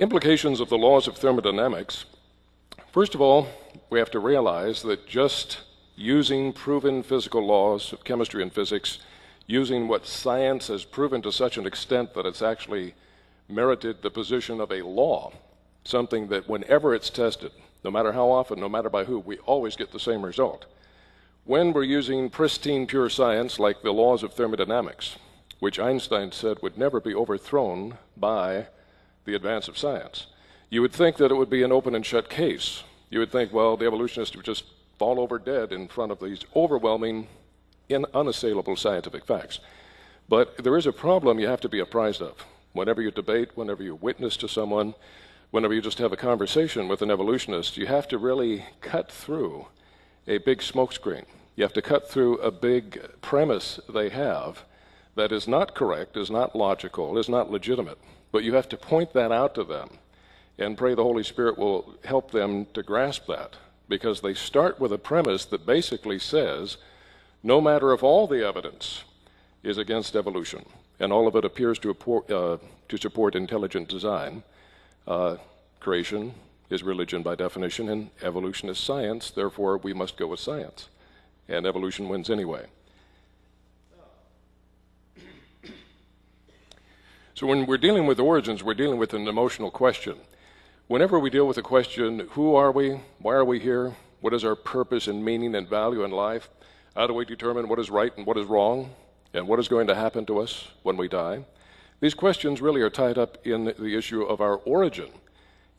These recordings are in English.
Implications of the laws of thermodynamics. First of all, we have to realize that just using proven physical laws of chemistry and physics, using what science has proven to such an extent that it's actually merited the position of a law, something that whenever it's tested, no matter how often, no matter by who, we always get the same result. When we're using pristine pure science like the laws of thermodynamics, which Einstein said would never be overthrown by the advance of science, you would think that it would be an open and shut case. You would think, well, the evolutionists would just fall over dead in front of these overwhelming, unassailable scientific facts. But there is a problem you have to be apprised of. Whenever you debate, whenever you witness to someone, whenever you just have a conversation with an evolutionist, you have to really cut through a big smokescreen. You have to cut through a big premise they have that is not correct, is not logical, is not legitimate. But you have to point that out to them and pray the Holy Spirit will help them to grasp that, because they start with a premise that basically says, no matter if all the evidence is against evolution, and all of it appears to support intelligent design, creation is religion by definition, and evolution is science, therefore we must go with science. And evolution wins anyway. So when we're dealing with origins, we're dealing with an emotional question. Whenever we deal with the question, who are we? Why are we here? What is our purpose and meaning and value in life? How do we determine what is right and what is wrong? And what is going to happen to us when we die? These questions really are tied up in the issue of our origin.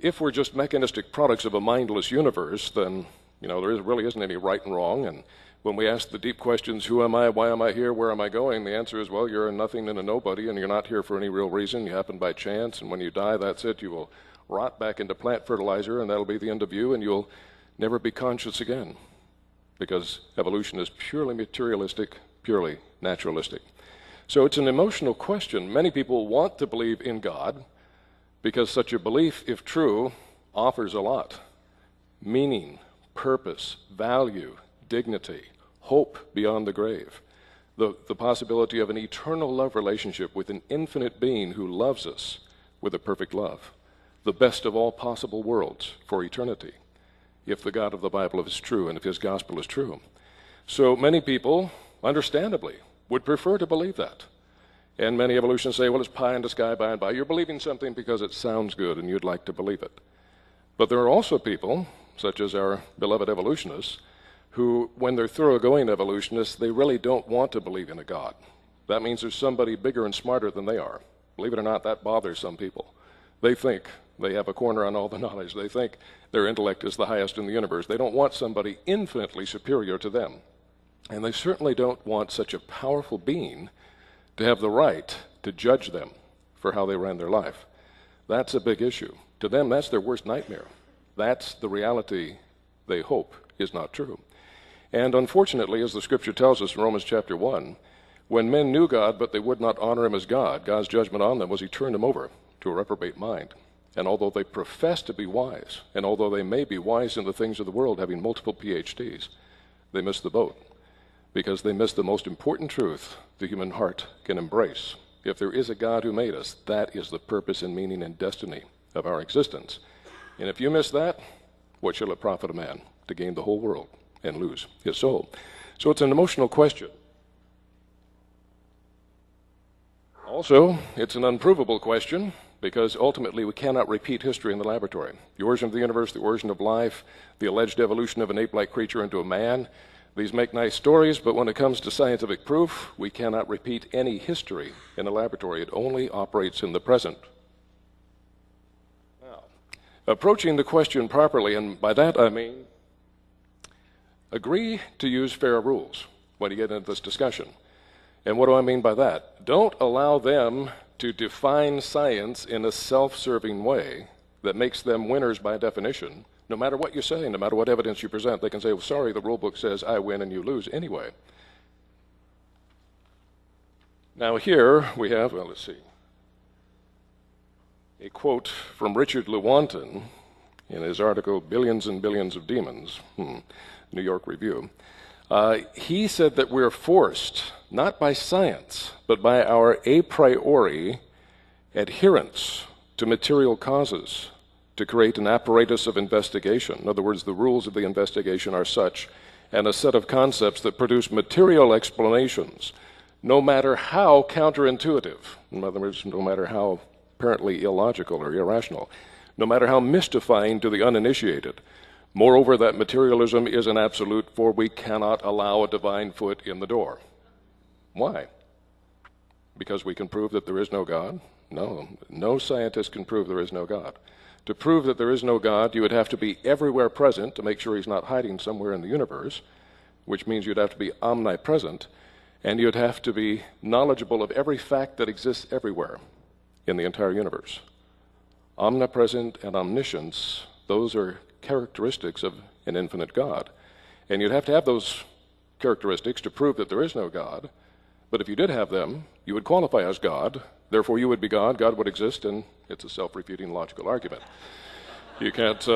If we're just mechanistic products of a mindless universe, then there really isn't any right and wrong. And when we ask the deep questions, who am I, why am I here, where am I going, the answer is, well, you're a nothing and a nobody, and you're not here for any real reason. You happen by chance, and when you die, that's it. You will rot back into plant fertilizer, and that'll be the end of you, and you'll never be conscious again, because evolution is purely materialistic, purely naturalistic. So it's an emotional question. Many people want to believe in God because such a belief, if true, offers a lot. Meaning, purpose, value, dignity, hope beyond the grave, the possibility of an eternal love relationship with an infinite being who loves us with a perfect love, the best of all possible worlds for eternity, if the God of the Bible is true and if his gospel is true. So many people, understandably, would prefer to believe that. And many evolutionists say, well, it's pie in the sky by and by. You're believing something because it sounds good and you'd like to believe it. But there are also people, such as our beloved evolutionists, who, when they're thoroughgoing evolutionists, they really don't want to believe in a God. That means there's somebody bigger and smarter than they are. Believe it or not, that bothers some people. They think they have a corner on all the knowledge. They think their intellect is the highest in the universe. They don't want somebody infinitely superior to them. And they certainly don't want such a powerful being to have the right to judge them for how they ran their life. That's a big issue. To them, that's their worst nightmare. That's the reality they hope is not true. And unfortunately, as the scripture tells us in Romans chapter 1, when men knew God, but they would not honor him as God, God's judgment on them was he turned them over to a reprobate mind. And although they profess to be wise, and although they may be wise in the things of the world, having multiple Ph.Ds, they miss the boat, because they miss the most important truth the human heart can embrace. If there is a God who made us, that is the purpose and meaning and destiny of our existence. And if you miss that, what shall it profit a man to gain the whole world and lose his soul? So it's an emotional question. Also, it's an unprovable question, because ultimately we cannot repeat history in the laboratory. The origin of the universe, the origin of life, the alleged evolution of an ape-like creature into a man, these make nice stories, but when it comes to scientific proof, we cannot repeat any history in a laboratory. It only operates in the present. Now, approaching the question properly, and by that I mean agree to use fair rules when you get into this discussion. And what do I mean by that? Don't allow them to define science in a self-serving way that makes them winners by definition. No matter what you say, no matter what evidence you present, they can say, well, sorry, the rule book says I win and you lose anyway. Now here we have, well, let's see, a quote from Richard Lewontin in his article, Billions and Billions of Demons, New York Review. He said that we're forced, not by science, but by our a priori adherence to material causes, to create an apparatus of investigation. In other words, the rules of the investigation are such, and a set of concepts that produce material explanations, no matter how counterintuitive, in other words, no matter how apparently illogical or irrational, no matter how mystifying to the uninitiated. Moreover, that materialism is an absolute, for we cannot allow a divine foot in the door. Why? Because we can prove that there is no God? No. No scientist can prove there is no God. To prove that there is no God, you would have to be everywhere present to make sure he's not hiding somewhere in the universe, which means you'd have to be omnipresent, and you'd have to be knowledgeable of every fact that exists everywhere in the entire universe. Omnipresent and omniscience, those are characteristics of an infinite God. And you'd have to have those characteristics to prove that there is no God. But if you did have them, you would qualify as God. Therefore, you would be God, God would exist, and it's a self-refuting logical argument. You can't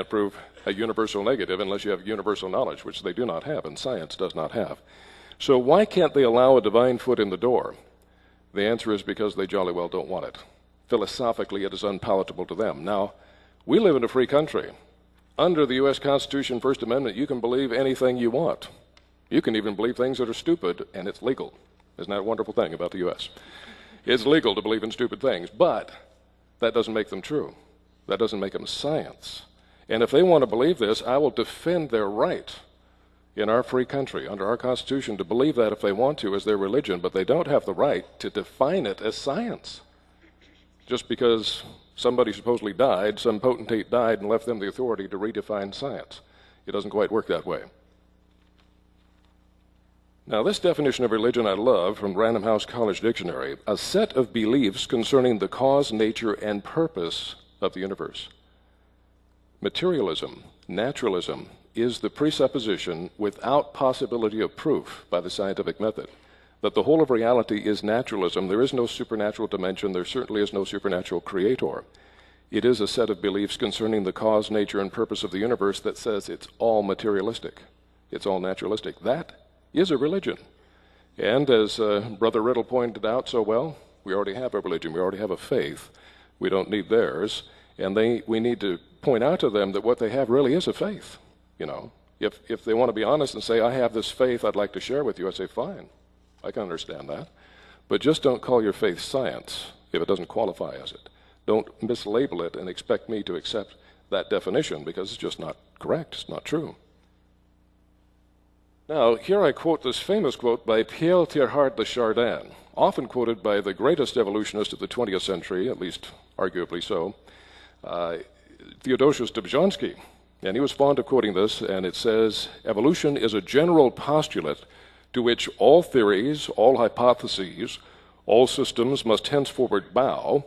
prove a universal negative unless you have universal knowledge, which they do not have, and science does not have. So why can't they allow a divine foot in the door? The answer is because they jolly well don't want it. Philosophically, it is unpalatable to them. Now, we live in a free country. Under the U.S. Constitution, First Amendment, you can believe anything you want. You can even believe things that are stupid, and it's legal. Isn't that a wonderful thing about the U.S.? It's legal to believe in stupid things, but that doesn't make them true. That doesn't make them science. And if they want to believe this, I will defend their right in our free country, under our Constitution, to believe that if they want to as their religion, but they don't have the right to define it as science. Just because somebody supposedly died, some potentate died and left them the authority to redefine science. It doesn't quite work that way. Now, this definition of religion I love from Random House College Dictionary, a set of beliefs concerning the cause, nature, and purpose of the universe. Materialism, naturalism, is the presupposition without possibility of proof by the scientific method that the whole of reality is naturalism. There is no supernatural dimension. There certainly is no supernatural creator. It is a set of beliefs concerning the cause, nature, and purpose of the universe that says it's all materialistic. It's all naturalistic. That is a religion. And as Brother Riddle pointed out so well, we already have a religion. We already have a faith. We don't need theirs. And we need to point out to them that what they have really is a faith. You know, if they want to be honest and say, I have this faith I'd like to share with you, I say, fine, I can understand that. But just don't call your faith science if it doesn't qualify as it. Don't mislabel it and expect me to accept that definition, because it's just not correct. It's not true. Now, here I quote this famous quote by Th de Chardin, often quoted by the greatest evolutionist of the 20th century, at least arguably so, Theodosius Dobzhansky. And he was fond of quoting this, and it says, evolution is a general postulate to which all theories, all hypotheses, all systems must henceforward bow,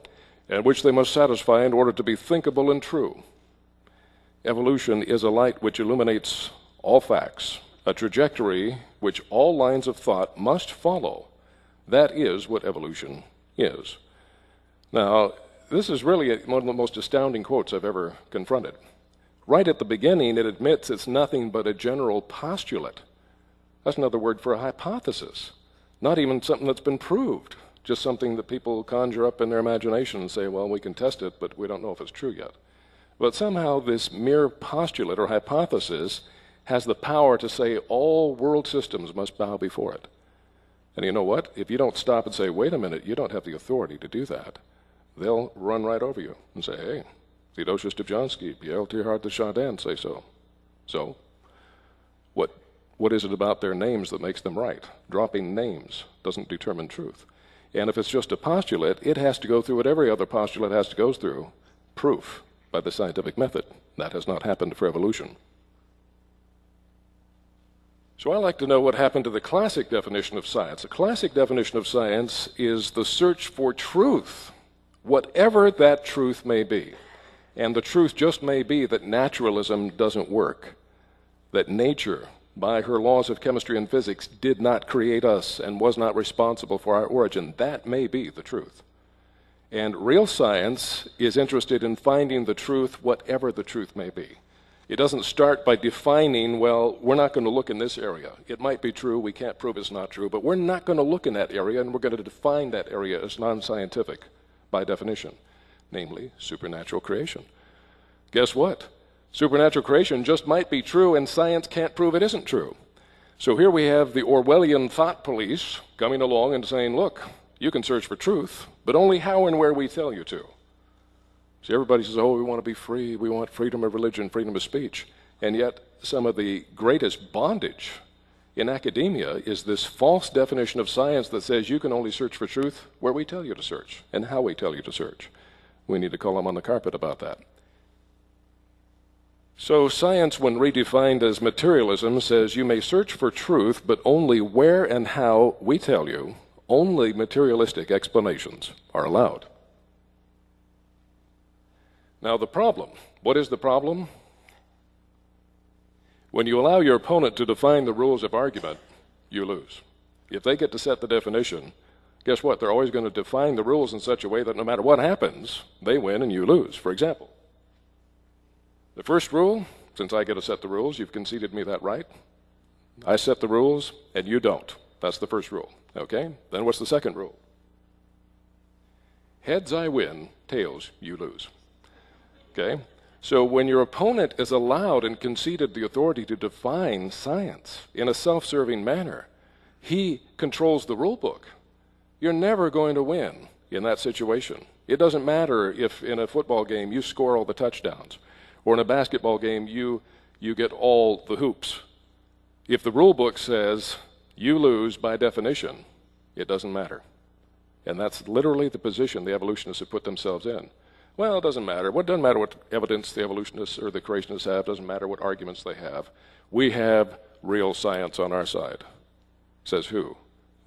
and which they must satisfy in order to be thinkable and true. Evolution is a light which illuminates all facts, a trajectory which all lines of thought must follow. That is what evolution is. Now, this is really one of the most astounding quotes I've ever confronted. Right at the beginning, it admits it's nothing but a general postulate. That's another word for a hypothesis. Not even something that's been proved, just something that people conjure up in their imagination and say, well, we can test it, but we don't know if it's true yet. But somehow this mere postulate or hypothesis has the power to say all world systems must bow before it. And you know what? If you don't stop and say, wait a minute, you don't have the authority to do that, they'll run right over you and say, hey, Theodosius Dobzhansky, Th de Chardin say so. So, what is it about their names that makes them right? Dropping names doesn't determine truth. And if it's just a postulate, it has to go through what every other postulate has to go through, proof by the scientific method. That has not happened for evolution. So I like to know what happened to the classic definition of science. The classic definition of science is the search for truth, whatever that truth may be. And the truth just may be that naturalism doesn't work, that nature, by her laws of chemistry and physics, did not create us and was not responsible for our origin. That may be the truth. And real science is interested in finding the truth, whatever the truth may be. It doesn't start by defining, well, we're not going to look in this area. It might be true, we can't prove it's not true, but we're not going to look in that area, and we're going to define that area as non-scientific by definition. namely supernatural creation. Guess what? Supernatural creation just might be true, and science can't prove it isn't true. So here we have the Orwellian thought police coming along and saying, look, you can search for truth, but only how and where we tell you to. See, everybody says, oh, we want to be free, we want freedom of religion, freedom of speech. And yet some of the greatest bondage in academia is this false definition of science that says you can only search for truth where we tell you to search and how we tell you to search. We need to call them on the carpet about that. So science, when redefined as materialism, says you may search for truth, but only where and how we tell you. Only materialistic explanations are allowed. Now the problem, what is the problem? When you allow your opponent to define the rules of argument, you lose. If they get to set the definition, guess what? They're always going to define the rules in such a way that no matter what happens, they win and you lose. For example, the first rule, since I get to set the rules, you've conceded me that right. I set the rules and you don't. That's the first rule. Okay? Then what's the second rule? Heads I win, tails you lose. Okay? So when your opponent is allowed and conceded the authority to define science in a self-serving manner, he controls the rule book. You're never going to win in that situation. It doesn't matter if in a football game you score all the touchdowns, or in a basketball game you get all the hoops. If the rule book says you lose by definition, it doesn't matter. And that's literally the position the evolutionists have put themselves in. Well, it doesn't matter. It doesn't matter what evidence the evolutionists or the creationists have. It doesn't matter what arguments they have. We have real science on our side. Says who?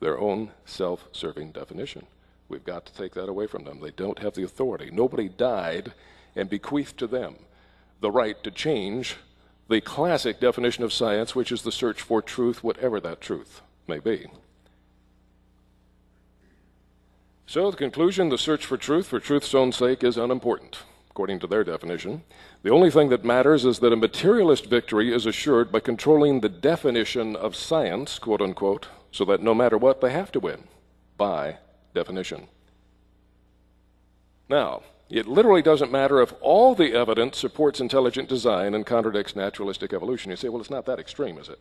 Their own self-serving definition. We've got to take that away from them. They don't have the authority. Nobody died and bequeathed to them the right to change the classic definition of science, which is the search for truth, whatever that truth may be. So the conclusion, the search for truth's own sake, is unimportant, according to their definition. The only thing that matters is that a materialist victory is assured by controlling the definition of science, quote unquote, so that no matter what, they have to win, by definition. Now, it literally doesn't matter if all the evidence supports intelligent design and contradicts naturalistic evolution. You say, well, it's not that extreme, is it?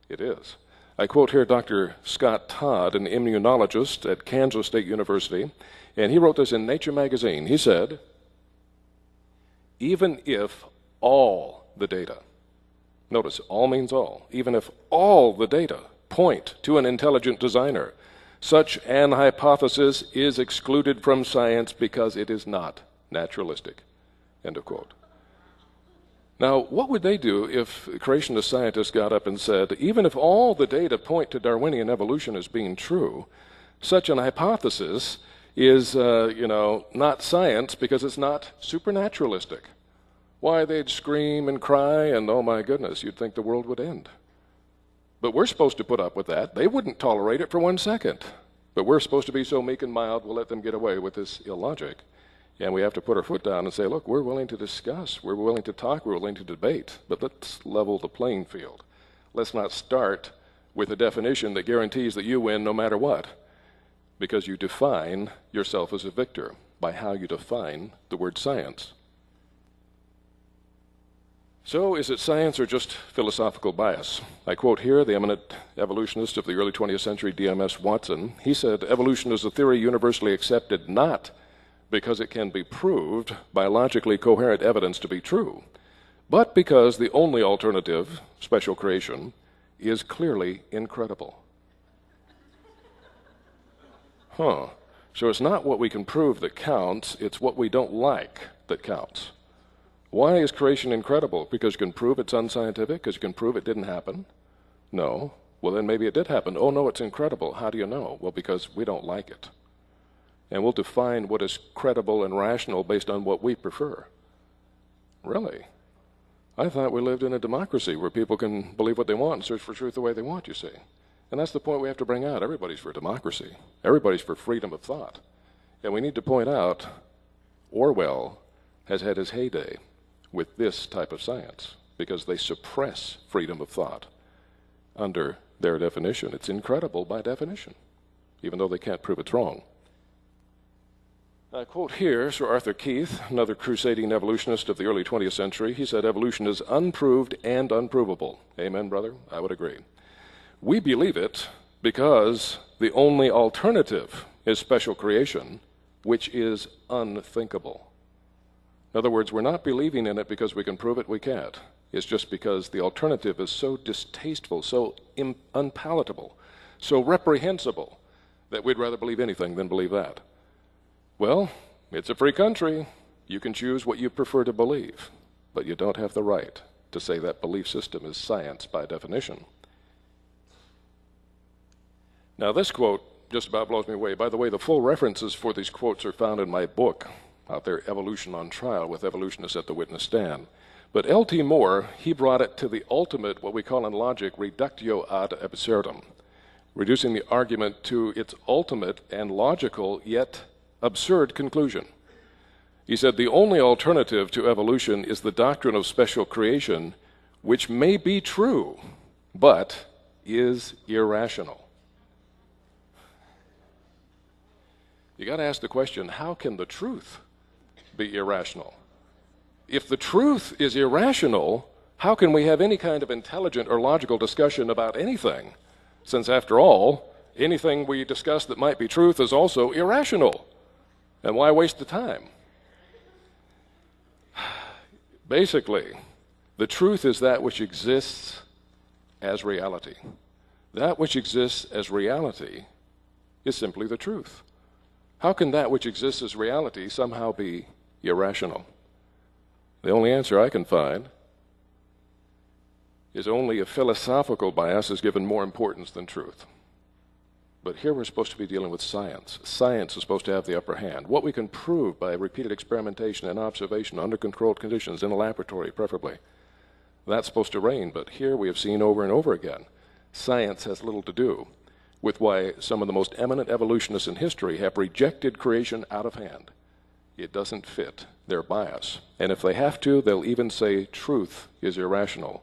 It is. I quote here Dr. Scott Todd, an immunologist at Kansas State University, and he wrote this in Nature magazine. He said, even if all the data, notice all means all, even if all the data point to an intelligent designer, such an hypothesis is excluded from science because it is not naturalistic. End of quote. Now, what would they do if creationist scientists got up and said, even if all the data point to Darwinian evolution as being true, such an hypothesis is, not science because it's not supernaturalistic? Why, they'd scream and cry, and oh my goodness, you'd think the world would end. But we're supposed to put up with that. They wouldn't tolerate it for 1 second. But we're supposed to be so meek and mild, we'll let them get away with this illogic. And we have to put our foot down and say, look, we're willing to discuss, we're willing to talk, we're willing to debate, but let's level the playing field. Let's not start with a definition that guarantees that you win no matter what, because you define yourself as a victor by how you define the word science. So is it science or just philosophical bias? I quote here the eminent evolutionist of the early 20th century, D.M.S. Watson. He said, evolution is a theory universally accepted not because it can be proved by logically coherent evidence to be true, but because the only alternative, special creation, is clearly incredible. So it's not what we can prove that counts, it's what we don't like that counts. Why is creation incredible? Because you can prove it's unscientific? Because you can prove it didn't happen? No. Well, then maybe it did happen. Oh, no, it's incredible. How do you know? Well, because we don't like it. And we'll define what is credible and rational based on what we prefer. Really? I thought we lived in a democracy where people can believe what they want and search for truth the way they want, you see. And that's the point we have to bring out. Everybody's for democracy. Everybody's for freedom of thought. And we need to point out Orwell has had his heyday with this type of science because they suppress freedom of thought under their definition. It's incredible by definition, even though they can't prove it's wrong. I quote here Sir Arthur Keith, another crusading evolutionist of the early 20th century. He said, "Evolution is unproved and unprovable." Amen, brother? I would agree. We believe it because the only alternative is special creation, which is unthinkable. In other words, we're not believing in it because we can prove it, we can't. It's just because the alternative is so distasteful, so unpalatable, so reprehensible, that we'd rather believe anything than believe that. Well, it's a free country. You can choose what you prefer to believe, but you don't have the right to say that belief system is science by definition. Now, this quote just about blows me away. By the way, the full references for these quotes are found in my book out there, Evolution on Trial, with evolutionists at the witness stand. But L.T. Moore, he brought it to the ultimate, what we call in logic, reductio ad absurdum, reducing the argument to its ultimate and logical yet absurd conclusion. He said, "The only alternative to evolution is the doctrine of special creation, which may be true, but is irrational." You got to ask the question, how can the truth be irrational? If the truth is irrational, how can we have any kind of intelligent or logical discussion about anything? Since, after all, anything we discuss that might be truth is also irrational. And why waste the time? Basically, the truth is that which exists as reality. That which exists as reality is simply the truth. How can that which exists as reality somehow be irrational? The only answer I can find is only a philosophical bias is given more importance than truth. But here we're supposed to be dealing with science. Science is supposed to have the upper hand. What we can prove by repeated experimentation and observation under controlled conditions, in a laboratory preferably, that's supposed to reign. But here we have seen over and over again, science has little to do with why some of the most eminent evolutionists in history have rejected creation out of hand. It doesn't fit their bias. And if they have to, they'll even say truth is irrational,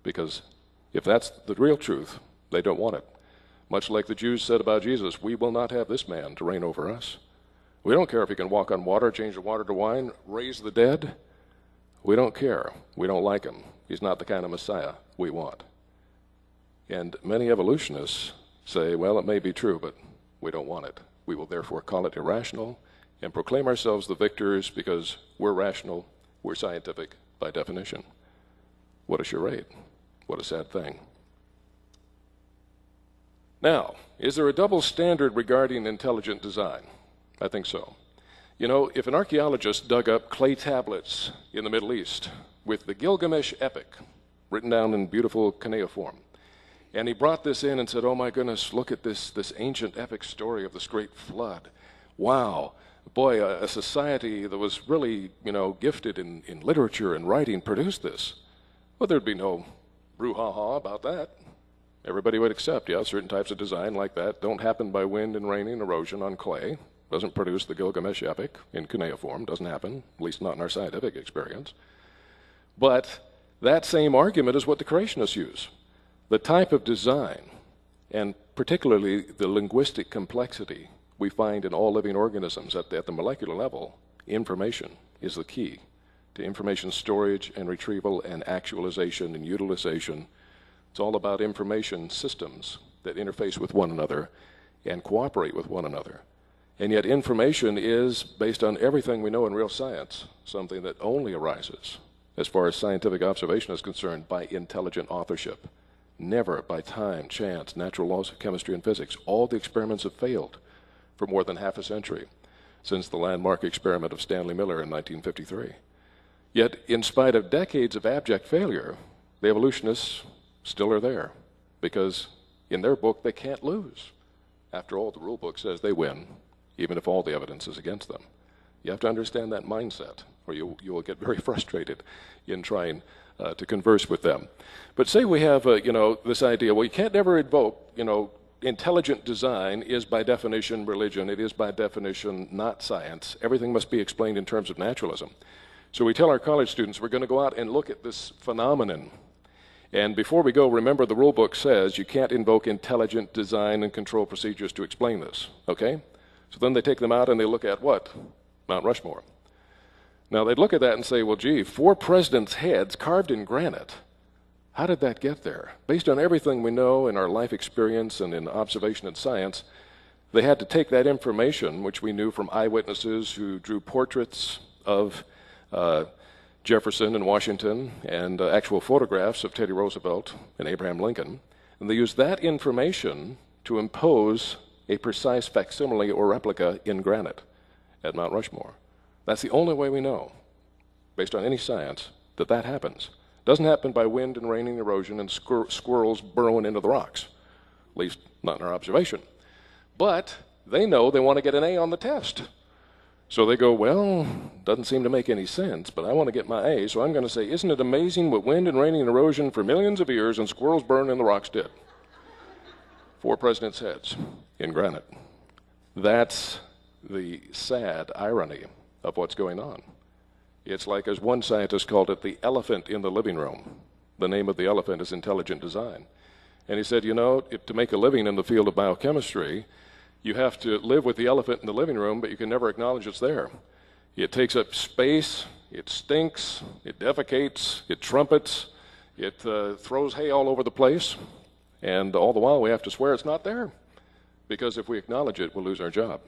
because if that's the real truth, they don't want it. Much like the Jews said about Jesus, "We will not have this man to reign over us. We don't care if he can walk on water, change the water to wine, raise the dead. We don't care. We don't like him. He's not the kind of Messiah we want." And many evolutionists say, well, it may be true, but we don't want it. We will therefore call it irrational and proclaim ourselves the victors because we're rational, we're scientific by definition. What a charade. What a sad thing. Now, is there a double standard regarding intelligent design? I think so. You know, if an archaeologist dug up clay tablets in the Middle East with the Gilgamesh epic written down in beautiful cuneiform, and he brought this in and said, "Oh my goodness, look at this ancient epic story of this great flood. Wow, boy, a society that was really, gifted in literature and writing produced this." Well, there'd be no brouhaha about that. Everybody would accept, yeah, certain types of design like that don't happen by wind and rain and erosion on clay. Doesn't produce the Gilgamesh epic in cuneiform. Doesn't happen, at least not in our scientific experience. But that same argument is what the creationists use. The type of design, and particularly the linguistic complexity we find in all living organisms at the molecular level, information is the key to information storage and retrieval and actualization and utilization. It's all about information systems that interface with one another and cooperate with one another. And yet information is, based on everything we know in real science, something that only arises, as far as scientific observation is concerned, by intelligent authorship. Never by time, chance, natural laws of chemistry and physics. All the experiments have failed for more than half a century, since the landmark experiment of Stanley Miller in 1953. Yet, in spite of decades of abject failure, the evolutionists still are there, because in their book they can't lose. After all, the rule book says they win, even if all the evidence is against them. You have to understand that mindset, or you will get very frustrated in trying to converse with them. But say we have, this idea, well, you can't never invoke, intelligent design is by definition religion. It is by definition not science. Everything must be explained in terms of naturalism. So we tell our college students we're going to go out and look at this phenomenon. And before we go, remember the rule book says you can't invoke intelligent design and control procedures to explain this, okay? So then they take them out and they look at what? Mount Rushmore. Now, they'd look at that and say, well, gee, 4 presidents' heads carved in granite. How did that get there? Based on everything we know in our life experience and in observation and science, they had to take that information, which we knew from eyewitnesses who drew portraits of Jefferson and Washington and actual photographs of Teddy Roosevelt and Abraham Lincoln, and they used that information to impose a precise facsimile or replica in granite at Mount Rushmore. That's the only way we know, based on any science, that that happens. It doesn't happen by wind and rain and erosion and squirrels burrowing into the rocks, at least not in our observation. But they know they want to get an A on the test. So they go, well, doesn't seem to make any sense, but I want to get my A, so I'm going to say, isn't it amazing what wind and rain and erosion for millions of years and squirrels burrowing in the rocks did? 4 presidents' heads in granite. That's the sad irony of what's going on. It's like, as one scientist called it, the elephant in the living room. The name of the elephant is intelligent design. And he said, you know, to make a living in the field of biochemistry, you have to live with the elephant in the living room, but you can never acknowledge it's there. It takes up space, it stinks, it defecates, it trumpets, it throws hay all over the place, and all the while we have to swear it's not there, because if we acknowledge it, we'll lose our job.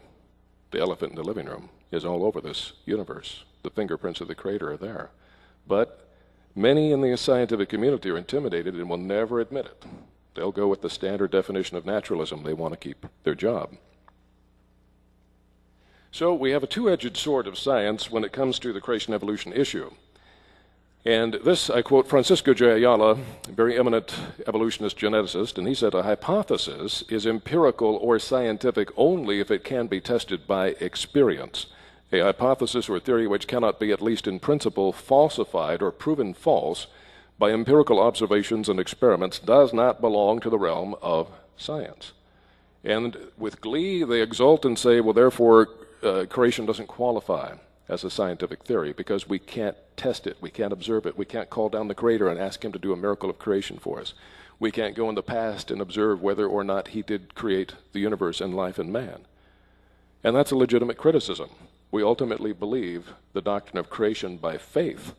The elephant in the living room is all over this universe. The fingerprints of the Creator are there. But many in the scientific community are intimidated and will never admit it. They'll go with the standard definition of naturalism. They want to keep their job. So we have a two-edged sword of science when it comes to the creation-evolution issue. And this, I quote Francisco J. Ayala, a very eminent evolutionist geneticist, and he said, a hypothesis is empirical or scientific only if it can be tested by experience. A hypothesis or theory which cannot be, at least in principle, falsified or proven false by empirical observations and experiments does not belong to the realm of science. And with glee, they exult and say, well, therefore, creation doesn't qualify as a scientific theory because we can't test it, we can't observe it, we can't call down the Creator and ask Him to do a miracle of creation for us. We can't go in the past and observe whether or not He did create the universe and life and man. And that's a legitimate criticism. We ultimately believe the doctrine of creation by faith.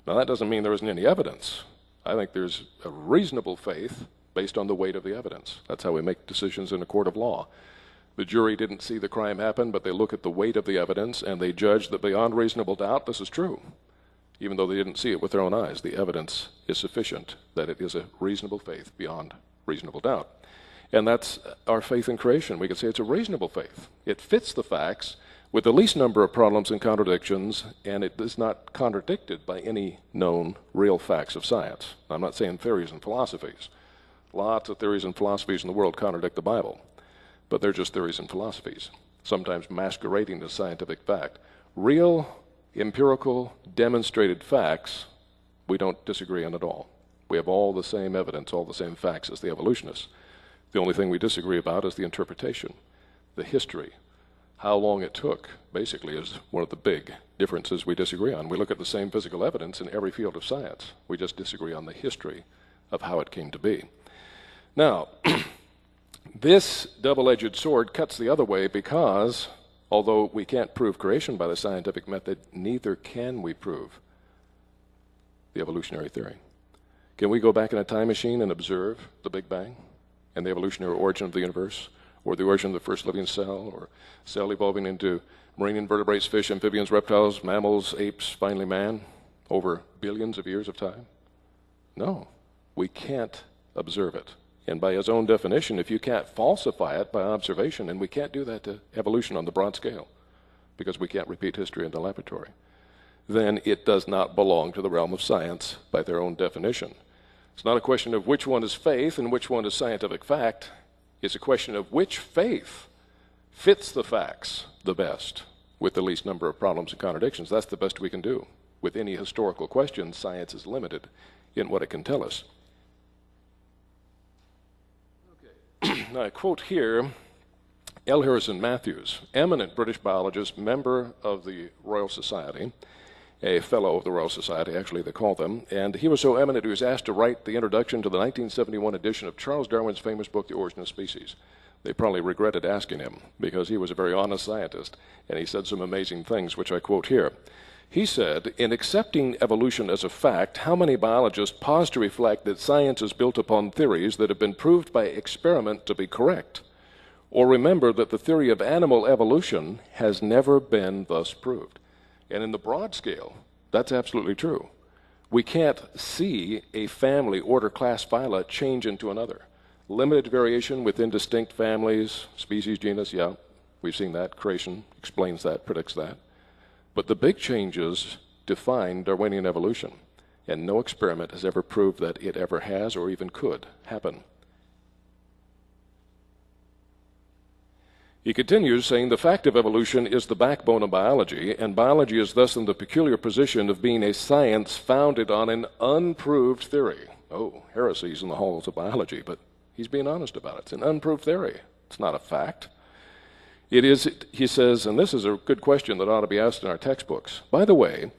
Now, that doesn't mean there isn't any evidence. I think there's a reasonable faith based on the weight of the evidence. That's how we make decisions in a court of law. The jury didn't see the crime happen, but they look at the weight of the evidence and they judge that beyond reasonable doubt this is true. Even though they didn't see it with their own eyes, the evidence is sufficient that it is a reasonable faith beyond reasonable doubt. And that's our faith in creation. We could say it's a reasonable faith. It fits the facts with the least number of problems and contradictions, and it is not contradicted by any known real facts of science. I'm not saying theories and philosophies. Lots of theories and philosophies in the world contradict the Bible, but they're just theories and philosophies, sometimes masquerading as scientific fact. Real, empirical, demonstrated facts, we don't disagree on at all. We have all the same evidence, all the same facts as the evolutionists. The only thing we disagree about is the interpretation, the history. How long it took, basically, is one of the big differences we disagree on. We look at the same physical evidence in every field of science. We just disagree on the history of how it came to be. Now, this double-edged sword cuts the other way because, although we can't prove creation by the scientific method, neither can we prove the evolutionary theory. Can we go back in a time machine and observe the Big Bang and the evolutionary origin of the universe, or the origin of the first living cell, or cell evolving into marine invertebrates, fish, amphibians, reptiles, mammals, apes, finally man, over billions of years of time? No, we can't observe it. And by his own definition, if you can't falsify it by observation, and we can't do that to evolution on the broad scale, because we can't repeat history in the laboratory, then it does not belong to the realm of science by their own definition. It's not a question of which one is faith and which one is scientific fact. It's a question of which faith fits the facts the best with the least number of problems and contradictions. That's the best we can do. With any historical question, science is limited in what it can tell us. Okay. Now I quote here L. Harrison Matthews, eminent British biologist, member of the Royal Society, a fellow of the Royal Society, actually they call them, and he was so eminent he was asked to write the introduction to the 1971 edition of Charles Darwin's famous book, The Origin of Species. They probably regretted asking him because he was a very honest scientist, and he said some amazing things, which I quote here. He said, "In accepting evolution as a fact, how many biologists pause to reflect that science is built upon theories that have been proved by experiment to be correct, or remember that the theory of animal evolution has never been thus proved?" And in the broad scale, that's absolutely true. We can't see a family, order, class, phyla change into another. Limited variation within distinct families, species, genus, yeah, we've seen that. Creation explains that, predicts that. But the big changes define Darwinian evolution, and no experiment has ever proved that it ever has or even could happen. He continues, saying, "The fact of evolution is the backbone of biology, and biology is thus in the peculiar position of being a science founded on an unproved theory." Oh, heresies in the halls of biology, but he's being honest about it. It's an unproved theory. It's not a fact. It is, he says, and this is a good question that ought to be asked in our textbooks. By the way,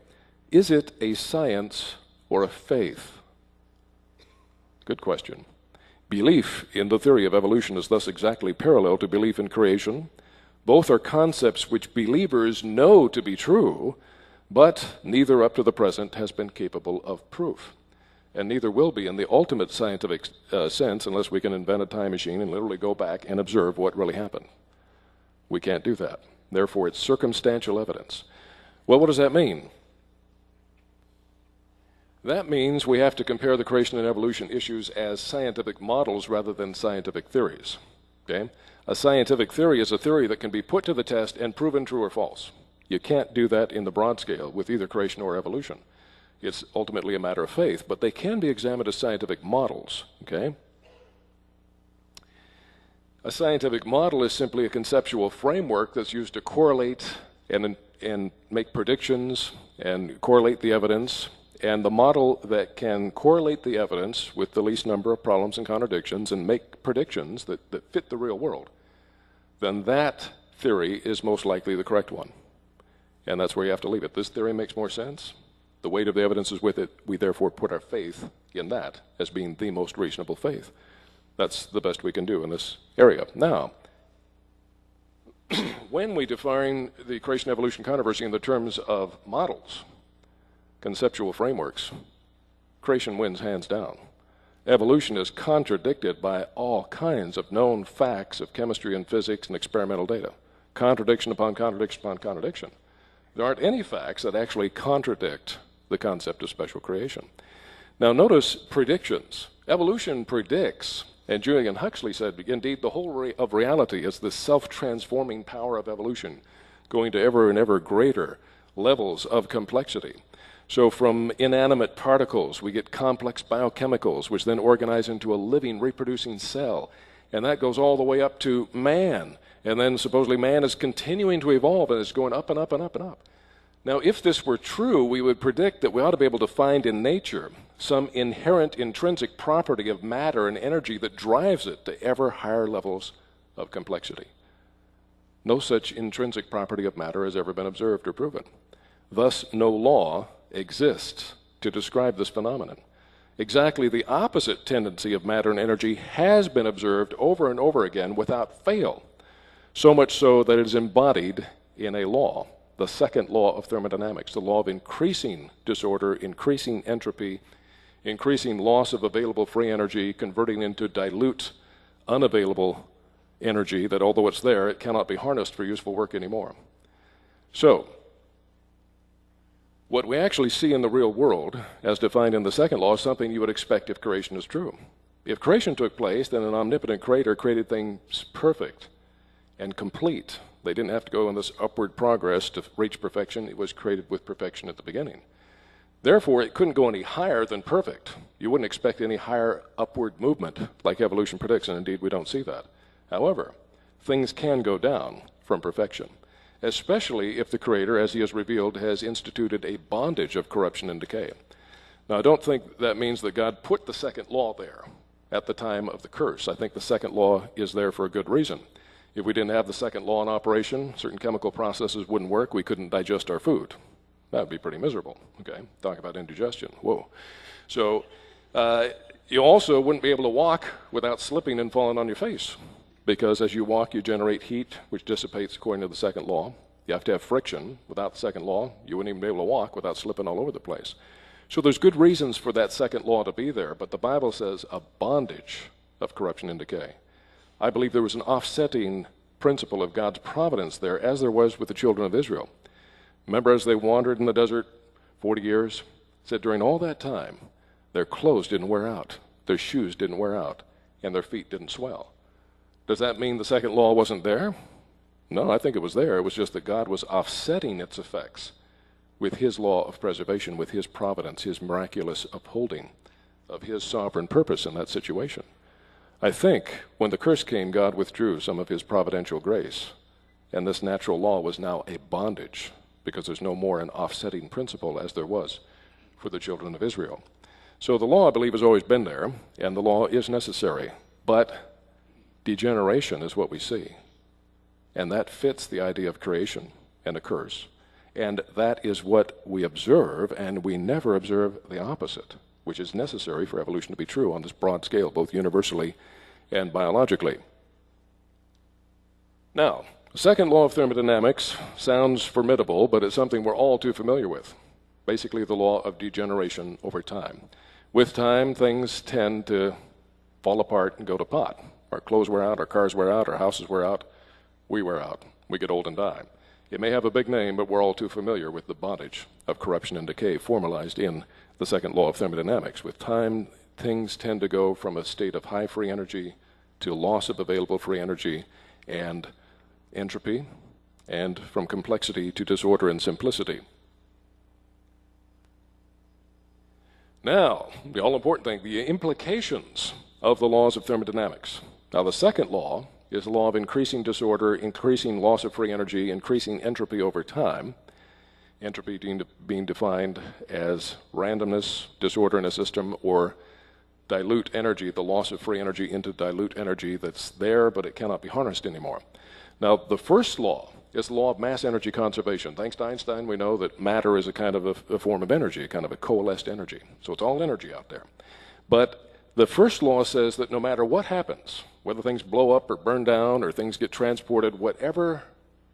is it a science or a faith? Good question. Belief in the theory of evolution is thus exactly parallel to belief in creation. Both are concepts which believers know to be true, but neither up to the present has been capable of proof. And neither will be in the ultimate scientific sense unless we can invent a time machine and literally go back and observe what really happened. We can't do that. Therefore, it's circumstantial evidence. Well, what does that mean? That means we have to compare the creation and evolution issues as scientific models rather than scientific theories. Okay? A scientific theory is a theory that can be put to the test and proven true or false. You can't do that in the broad scale with either creation or evolution. It's ultimately a matter of faith, but they can be examined as scientific models. Okay? A scientific model is simply a conceptual framework that's used to correlate and make predictions and correlate the evidence. And the model that can correlate the evidence with the least number of problems and contradictions and make predictions that fit the real world, then that theory is most likely the correct one. And that's where you have to leave it. This theory makes more sense. The weight of the evidence is with it. We therefore put our faith in that as being the most reasonable faith. That's the best we can do in this area. Now, when we define the creation-evolution controversy in the terms of models, conceptual frameworks, creation wins hands down. Evolution is contradicted by all kinds of known facts of chemistry and physics and experimental data. Contradiction upon contradiction upon contradiction. There aren't any facts that actually contradict the concept of special creation. Now notice predictions. Evolution predicts, and Julian Huxley said, indeed, the whole of reality is the self-transforming power of evolution, going to ever and ever greater levels of complexity. So from inanimate particles, we get complex biochemicals, which then organize into a living, reproducing cell. And that goes all the way up to man. And then supposedly man is continuing to evolve and is going up and up and up and up. Now, if this were true, we would predict that we ought to be able to find in nature some inherent intrinsic property of matter and energy that drives it to ever higher levels of complexity. No such intrinsic property of matter has ever been observed or proven. Thus, no law exists to describe this phenomenon. Exactly the opposite tendency of matter and energy has been observed over and over again without fail, so much so that it is embodied in a law, the second law of thermodynamics, the law of increasing disorder, increasing entropy, increasing loss of available free energy, converting into dilute, unavailable energy that although it's there, it cannot be harnessed for useful work anymore. So, what we actually see in the real world, as defined in the second law, is something you would expect if creation is true. If creation took place, then an omnipotent creator created things perfect and complete. They didn't have to go in this upward progress to reach perfection. It was created with perfection at the beginning. Therefore, it couldn't go any higher than perfect. You wouldn't expect any higher upward movement like evolution predicts, and indeed we don't see that. However, things can go down from perfection, especially if the Creator, as He has revealed, has instituted a bondage of corruption and decay. Now, I don't think that means that God put the second law there at the time of the curse. I think the second law is there for a good reason. If we didn't have the second law in operation, certain chemical processes wouldn't work, we couldn't digest our food. That would be pretty miserable, okay? Talk about indigestion, whoa. So you also wouldn't be able to walk without slipping and falling on your face. because as you walk, you generate heat, which dissipates according to the second law. You have to have friction. Without the second law, you wouldn't even be able to walk without slipping all over the place. So there's good reasons for that second law to be there, but the Bible says a bondage of corruption and decay. I believe there was an offsetting principle of God's providence there, as there was with the children of Israel. Remember, as they wandered in the desert 40 years, it said during all that time, their clothes didn't wear out, their shoes didn't wear out, and their feet didn't swell. Does that mean the second law wasn't there? No, I think it was there. It was just that God was offsetting its effects with his law of preservation, with his providence, his miraculous upholding of his sovereign purpose in that situation. I think when the curse came, God withdrew some of his providential grace, and this natural law was now a bondage, because there's no more an offsetting principle as there was for the children of Israel. So the law, I believe, has always been there, and the law is necessary, but degeneration is what we see, and that fits the idea of creation and a curse. And that is what we observe, and we never observe the opposite, which is necessary for evolution to be true on this broad scale, both universally and biologically. Now, the second law of thermodynamics sounds formidable, but it's something we're all too familiar with. Basically, the law of degeneration over time. With time, things tend to fall apart and go to pot. Our clothes wear out, our cars wear out, our houses wear out, we wear out, we get old and die. It may have a big name, but we're all too familiar with the bondage of corruption and decay formalized in the second law of thermodynamics. With time, things tend to go from a state of high free energy to loss of available free energy and entropy, and from complexity to disorder and simplicity. Now, the all-important thing, the implications of the laws of thermodynamics. Now, the second law is the law of increasing disorder, increasing loss of free energy, increasing entropy over time. Entropy being defined as randomness, disorder in a system, or dilute energy, the loss of free energy into dilute energy that's there, but it cannot be harnessed anymore. Now, the first law is the law of mass energy conservation. Thanks to Einstein, we know that matter is a kind of a form of energy, a kind of a coalesced energy. So it's all energy out there. But the first law says that no matter what happens, whether things blow up or burn down or things get transported, whatever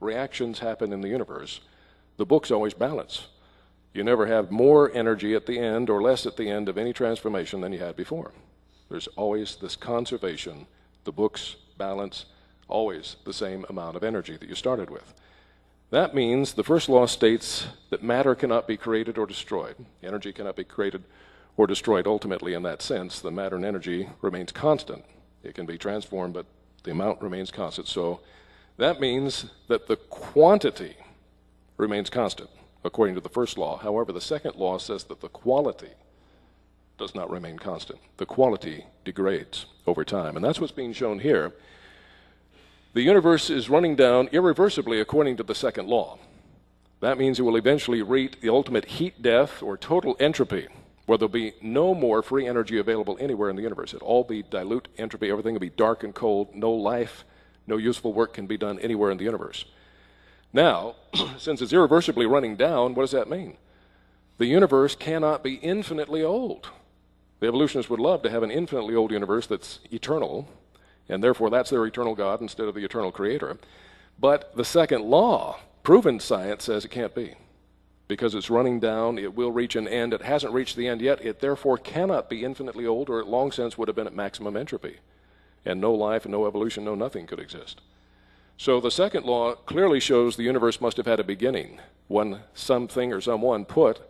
reactions happen in the universe, the books always balance. You never have more energy at the end or less at the end of any transformation than you had before. There's always this conservation. The books balance always the same amount of energy that you started with. That means the first law states that matter cannot be created or destroyed. Energy cannot be created or destroyed ultimately in that sense. The matter and energy remains constant. It can be transformed, but the amount remains constant. So that means that the quantity remains constant, according to the first law. However, the second law says that the quality does not remain constant. The quality degrades over time, and that's what's being shown here. The universe is running down irreversibly according to the second law. That means it will eventually reach the ultimate heat death or total entropy, where there'll be no more free energy available anywhere in the universe. It'll all be dilute entropy. Everything will be dark and cold. No life, no useful work can be done anywhere in the universe. Now, since it's irreversibly running down, what does that mean? The universe cannot be infinitely old. The evolutionists would love to have an infinitely old universe that's eternal, and therefore that's their eternal God instead of the eternal creator. But the second law, proven science, says it can't be. Because it's running down, it will reach an end. It hasn't reached the end yet. It therefore cannot be infinitely old, or it long since would have been at maximum entropy. And no life, no evolution, no nothing could exist. So the second law clearly shows the universe must have had a beginning when something or someone put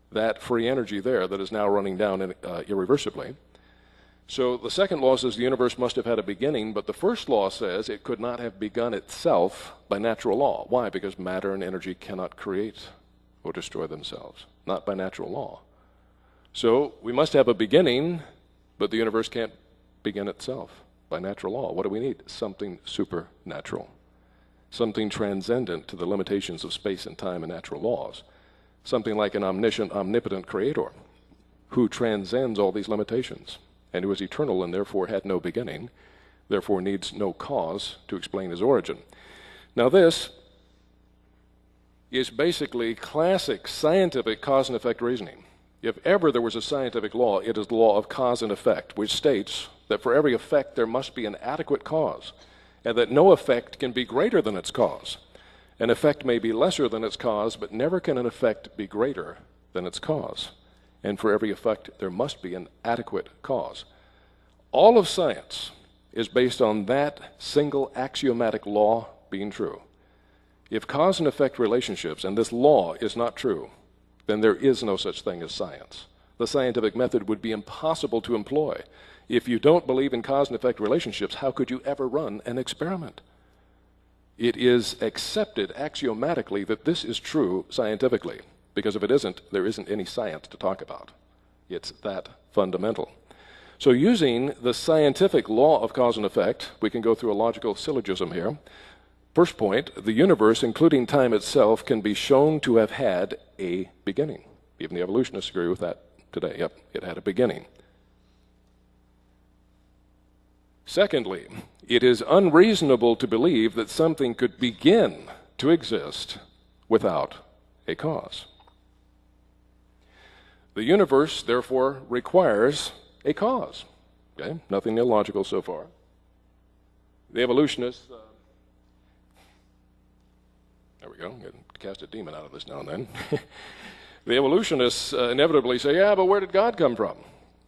that free energy there that is now running down irreversibly. So the second law says the universe must have had a beginning, but the first law says it could not have begun itself by natural law. Why? Because matter and energy cannot create or destroy themselves, not by natural law. So we must have a beginning, but the universe can't begin itself by natural law. What do we need? Something supernatural, something transcendent to the limitations of space and time and natural laws, something like an omniscient, omnipotent creator who transcends all these limitations and who is eternal and therefore had no beginning, therefore needs no cause to explain his origin. Now this is basically classic scientific cause and effect reasoning. If ever there was a scientific law, it is the law of cause and effect, which states that for every effect there must be an adequate cause, and that no effect can be greater than its cause. An effect may be lesser than its cause, but never can an effect be greater than its cause. And for every effect there must be an adequate cause. All of science is based on that single axiomatic law being true. If cause and effect relationships and this law is not true, then there is no such thing as science. The scientific method would be impossible to employ. If you don't believe in cause and effect relationships, how could you ever run an experiment? It is accepted axiomatically that this is true scientifically, because if it isn't, there isn't any science to talk about. It's that fundamental. So using the scientific law of cause and effect, we can go through a logical syllogism here. First point, the universe, including time itself, can be shown to have had a beginning. Even the evolutionists agree with that today. Yep, it had a beginning. Secondly, it is unreasonable to believe that something could begin to exist without a cause. The universe, therefore, requires a cause. Okay? Nothing illogical so far. The evolutionists... There we go. Cast a demon out of this now and then. The evolutionists inevitably say, yeah, but where did God come from?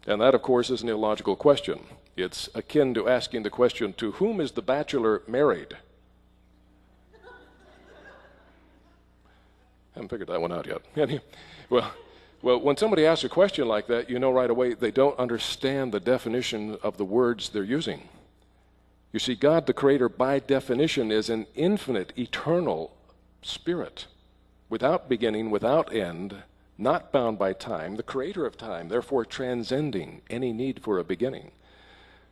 And that, of course, is an illogical question. It's akin to asking the question, to whom is the bachelor married? Haven't figured that one out yet. Well, when somebody asks a question like that, you know right away they don't understand the definition of the words they're using. You see, God the Creator, by definition, is an infinite, eternal Spirit, without beginning, without end, not bound by time, the creator of time, therefore transcending any need for a beginning.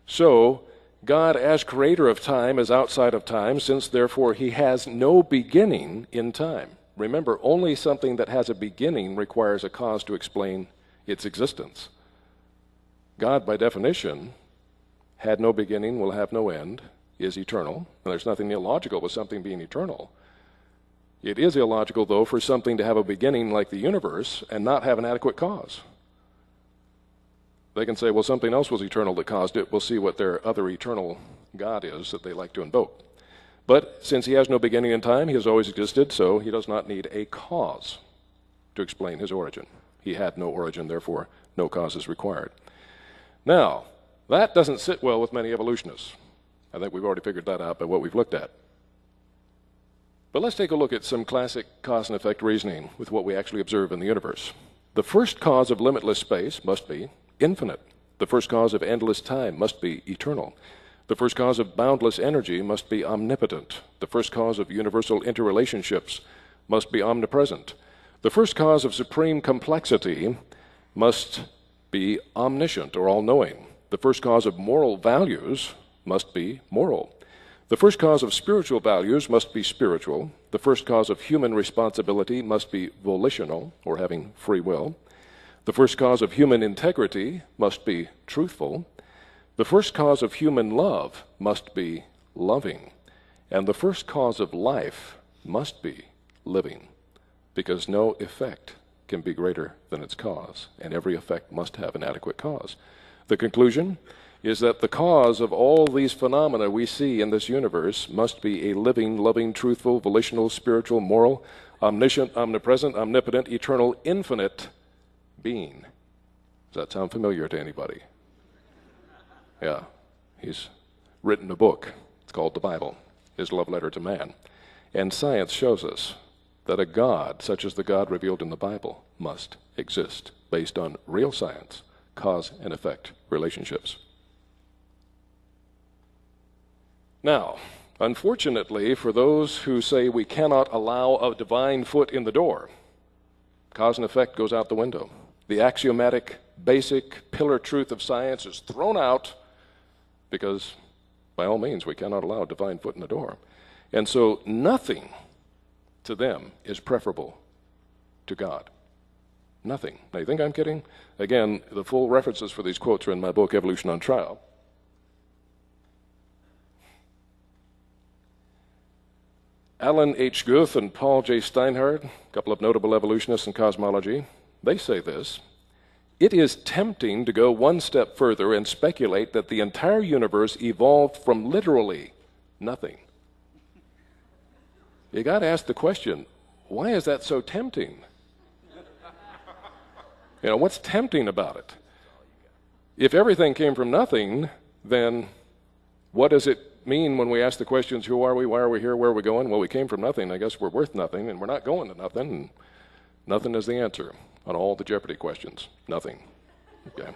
So, God as creator of time is outside of time, since therefore he has no beginning in time. Remember, only something that has a beginning requires a cause to explain its existence. God, by definition, had no beginning, will have no end, is eternal, and there's nothing illogical with something being eternal. It is illogical, though, for something to have a beginning like the universe and not have an adequate cause. They can say, well, something else was eternal that caused it. We'll see what their other eternal God is that they like to invoke. But since he has no beginning in time, he has always existed, so he does not need a cause to explain his origin. He had no origin, therefore no cause is required. Now, that doesn't sit well with many evolutionists. I think we've already figured that out by what we've looked at. But let's take a look at some classic cause and effect reasoning with what we actually observe in the universe. The first cause of limitless space must be infinite. The first cause of endless time must be eternal. The first cause of boundless energy must be omnipotent. The first cause of universal interrelationships must be omnipresent. The first cause of supreme complexity must be omniscient or all-knowing. The first cause of moral values must be moral. The first cause of spiritual values must be spiritual. The first cause of human responsibility must be volitional, or having free will. The first cause of human integrity must be truthful. The first cause of human love must be loving. And the first cause of life must be living, because no effect can be greater than its cause, and every effect must have an adequate cause. The conclusion is that the cause of all these phenomena we see in this universe must be a living, loving, truthful, volitional, spiritual, moral, omniscient, omnipresent, omnipotent, eternal, infinite being. Does that sound familiar to anybody? Yeah. He's written a book. It's called the Bible, his love letter to man. And science shows us that a God, such as the God revealed in the Bible, must exist based on real science, cause and effect relationships. Now, unfortunately, for those who say we cannot allow a divine foot in the door, cause and effect goes out the window. The axiomatic, basic pillar truth of science is thrown out because, by all means, we cannot allow a divine foot in the door. And so nothing to them is preferable to God. Nothing. Now, you think I'm kidding? Again, the full references for these quotes are in my book, Evolution on Trial. Alan H. Guth and Paul J. Steinhardt, a couple of notable evolutionists in cosmology, they say this: It is tempting to go one step further and speculate that the entire universe evolved from literally nothing. You got to ask the question, why is that so tempting? What's tempting about it? If everything came from nothing, then what does it mean when we ask the questions, who are we, why are we here, where are we going? Well, we came from nothing. I guess we're worth nothing, and we're not going to nothing. And nothing is the answer on all the Jeopardy questions. Nothing. Okay.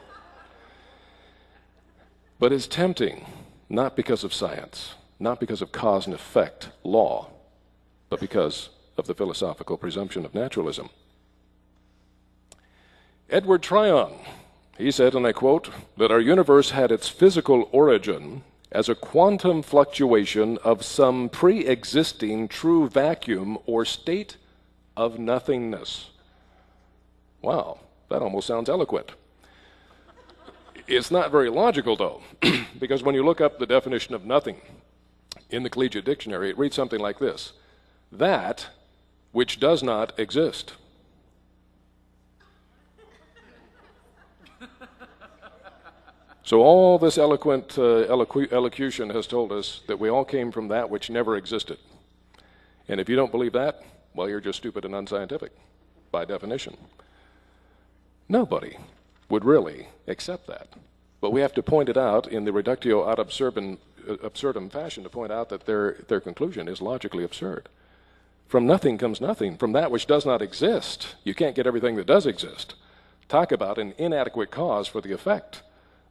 But it's tempting, not because of science, not because of cause and effect law, but because of the philosophical presumption of naturalism. Edward Tryon, he said, and I quote, that our universe had its physical origin as a quantum fluctuation of some pre-existing true vacuum or state of nothingness. Wow, that almost sounds eloquent. It's not very logical, though, because when you look up the definition of nothing in the Collegiate Dictionary, it reads something like this: that which does not exist. So all this eloquent elocution has told us that we all came from that which never existed. And if you don't believe that, well, you're just stupid and unscientific, by definition. Nobody would really accept that. But we have to point it out in the reductio ad absurdum fashion to point out that their conclusion is logically absurd. From nothing comes nothing. From that which does not exist, you can't get everything that does exist. Talk about an inadequate cause for the effect.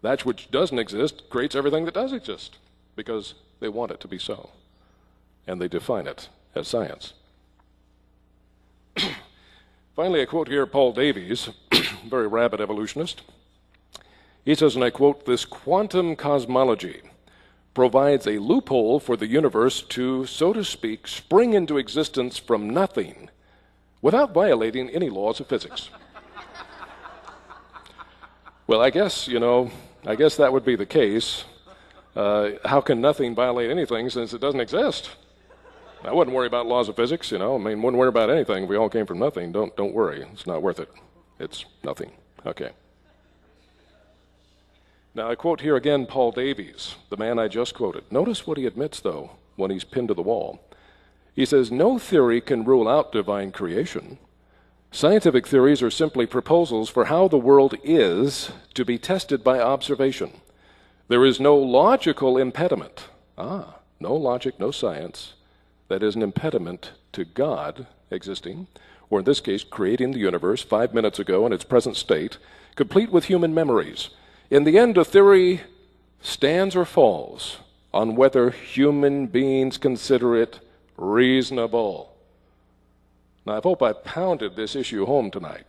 That which doesn't exist creates everything that does exist because they want it to be so. And they define it as science. Finally, I quote here Paul Davies, very rabid evolutionist. He says, and I quote, "This quantum cosmology provides a loophole for the universe to, so to speak, spring into existence from nothing without violating any laws of physics." Well, I guess that would be the case. How can nothing violate anything since it doesn't exist? I wouldn't worry about laws of physics, wouldn't worry about anything. If we all came from nothing, don't worry. It's not worth it. It's nothing. Okay. Now, I quote here again Paul Davies, the man I just quoted. Notice what he admits, though, when he's pinned to the wall. He says, "No theory can rule out divine creation. Scientific theories are simply proposals for how the world is to be tested by observation. There is no logical impediment." No logic, no science. That is an impediment to God existing, or in this case, creating the universe 5 minutes ago in its present state, complete with human memories. In the end, a theory stands or falls on whether human beings consider it reasonable. Now, I hope I pounded this issue home tonight.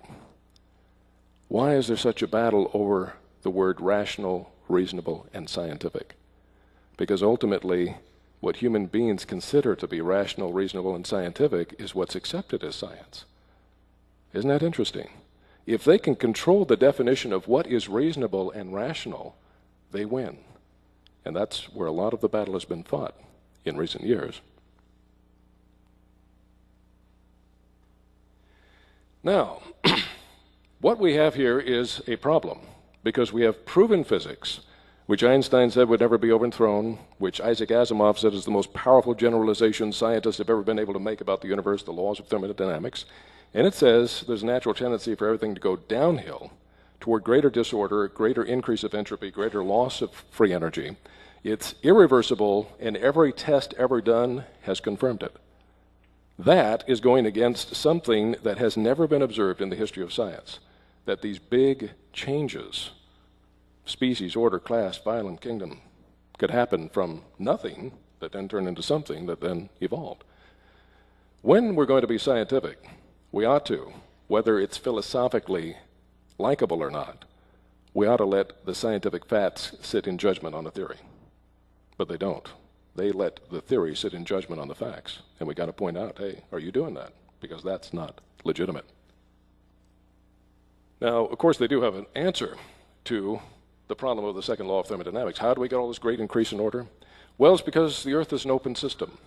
Why is there such a battle over the word rational, reasonable, and scientific? Because ultimately, what human beings consider to be rational, reasonable, and scientific is what's accepted as science. Isn't that interesting? If they can control the definition of what is reasonable and rational, they win. And that's where a lot of the battle has been fought in recent years. Now, what we have here is a problem, because we have proven physics, which Einstein said would never be overthrown, which Isaac Asimov said is the most powerful generalization scientists have ever been able to make about the universe, the laws of thermodynamics. And it says there's a natural tendency for everything to go downhill toward greater disorder, greater increase of entropy, greater loss of free energy. It's irreversible, and every test ever done has confirmed it. That is going against something that has never been observed in the history of science, that these big changes, species, order, class, phylum, kingdom, could happen from nothing that then turned into something that then evolved. When we're going to be scientific, we ought to, whether it's philosophically likable or not, we ought to let the scientific facts sit in judgment on a theory. But they don't. They let the theory sit in judgment on the facts. And we got to point out, hey, are you doing that? Because that's not legitimate. Now, of course, they do have an answer to the problem of the second law of thermodynamics. How do we get all this great increase in order? Well, it's because the Earth is an open system.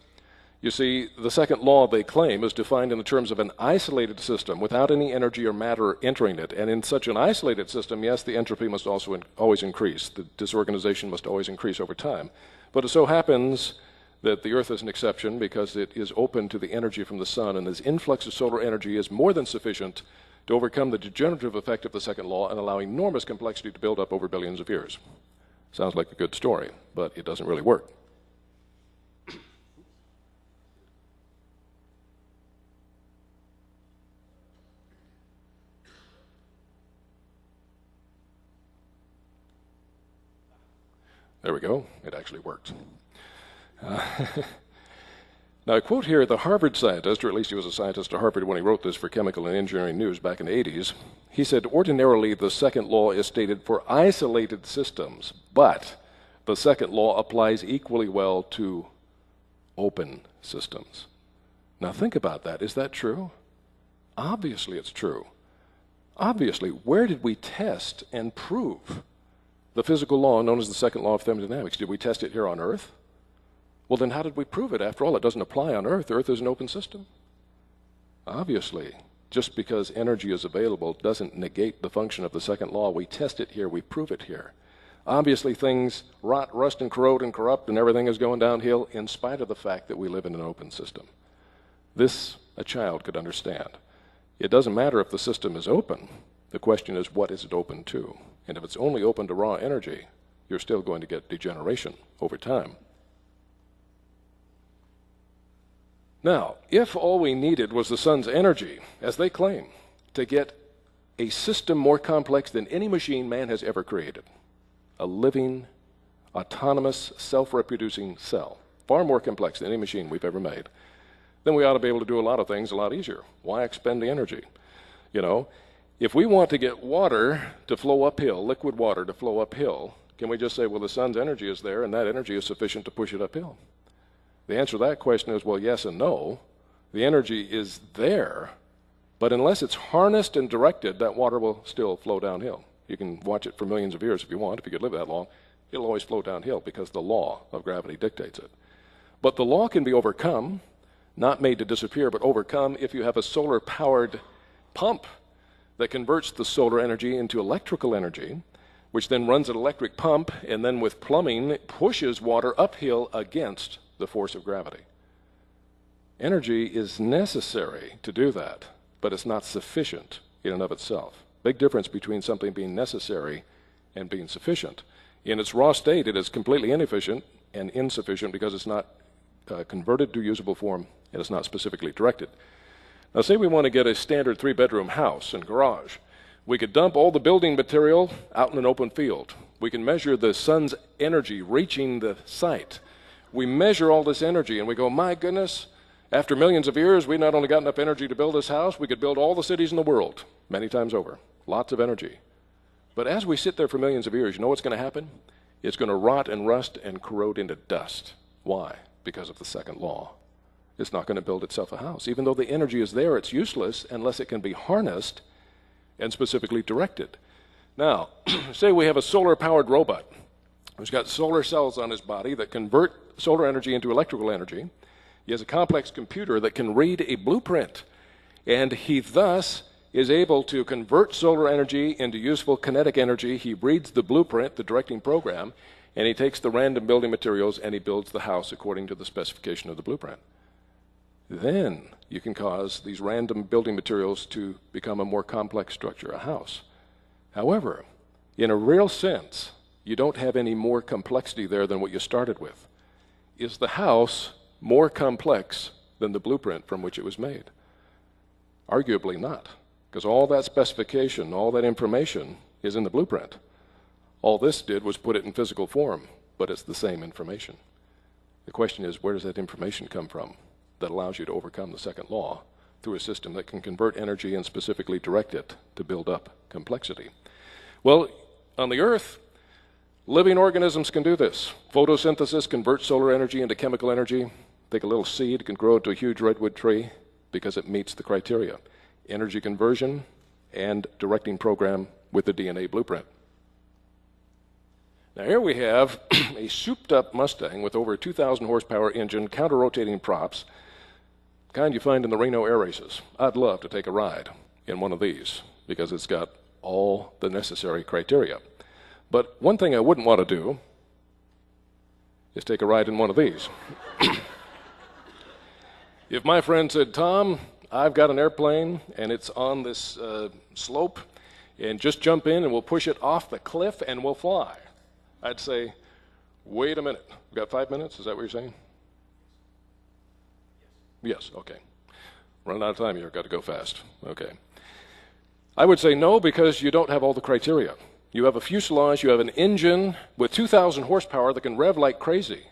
You see, the second law they claim is defined in the terms of an isolated system without any energy or matter entering it. And in such an isolated system, yes, the entropy must also always increase. The disorganization must always increase over time. But it so happens that the Earth is an exception because it is open to the energy from the sun, and this influx of solar energy is more than sufficient to overcome the degenerative effect of the second law and allow enormous complexity to build up over billions of years. Sounds like a good story, but it doesn't really work. There we go. It actually worked. Now, I quote here the Harvard scientist, or at least he was a scientist at Harvard when he wrote this for Chemical and Engineering News back in the 80s. He said, ordinarily, the second law is stated for isolated systems, but the second law applies equally well to open systems. Now, think about that. Is that true? Obviously, it's true. Obviously, where did we test and prove the physical law known as the second law of thermodynamics? Did we test it here on Earth? Well, then how did we prove it? After all, it doesn't apply on Earth. Earth is an open system. Obviously, just because energy is available doesn't negate the function of the second law. We test it here. We prove it here. Obviously, things rot, rust, and corrode and corrupt, and everything is going downhill in spite of the fact that we live in an open system. This a child could understand. It doesn't matter if the system is open. The question is, what is it open to? And if it's only open to raw energy, you're still going to get degeneration over time. Now, if all we needed was the sun's energy, as they claim, to get a system more complex than any machine man has ever created, a living, autonomous, self-reproducing cell, far more complex than any machine we've ever made, then we ought to be able to do a lot of things a lot easier. Why expend the energy? You know, if we want to get water to flow uphill, liquid water to flow uphill, can we just say, well, the sun's energy is there, and that energy is sufficient to push it uphill? The answer to that question is, well, yes and no. The energy is there, but unless it's harnessed and directed, that water will still flow downhill. You can watch it for millions of years if you want. If you could live that long, it'll always flow downhill because the law of gravity dictates it. But the law can be overcome, not made to disappear, but overcome if you have a solar-powered pump that converts the solar energy into electrical energy, which then runs an electric pump and then with plumbing pushes water uphill against the force of gravity. Energy is necessary to do that, but it's not sufficient in and of itself. Big difference between something being necessary and being sufficient. In its raw state, it is completely inefficient and insufficient because it's not converted to usable form and it's not specifically directed. Now, say we want to get a standard 3-bedroom house and garage. We could dump all the building material out in an open field. We can measure the sun's energy reaching the site. We measure all this energy and we go, my goodness, after millions of years, we not only got enough energy to build this house, we could build all the cities in the world, many times over. Lots of energy. But as we sit there for millions of years, you know what's going to happen? It's going to rot and rust and corrode into dust. Why? Because of the second law. It's not going to build itself a house. Even though the energy is there, it's useless unless it can be harnessed and specifically directed. Now, say we have a solar-powered robot who's got solar cells on his body that convert solar energy into electrical energy. He has a complex computer that can read a blueprint, and he thus is able to convert solar energy into useful kinetic energy. He reads the blueprint, the directing program, and he takes the random building materials and he builds the house according to the specification of the blueprint. Then you can cause these random building materials to become a more complex structure, a house. However, in a real sense, you don't have any more complexity there than what you started with. Is the house more complex than the blueprint from which it was made? Arguably not, because all that specification, all that information is in the blueprint. All this did was put it in physical form, but it's the same information. The question is, where does that information come from that allows you to overcome the second law through a system that can convert energy and specifically direct it to build up complexity? Well, on the Earth, living organisms can do this. Photosynthesis converts solar energy into chemical energy. Take a little seed, can grow into a huge redwood tree because it meets the criteria. Energy conversion and directing program with the DNA blueprint. Now here we have a souped-up Mustang with over a 2,000 horsepower engine, counter-rotating props, kind you find in the Reno air races. I'd love to take a ride in one of these because it's got all the necessary criteria. But one thing I wouldn't want to do is take a ride in one of these. If my friend said, Tom, I've got an airplane and it's on this slope, and just jump in and we'll push it off the cliff and we'll fly, I'd say, wait a minute. We've got 5 minutes? Is that what you're saying? Yes, okay. Running out of time here. Got to go fast. Okay. I would say no, because you don't have all the criteria. You have a fuselage, you have an engine with 2,000 horsepower that can rev like crazy,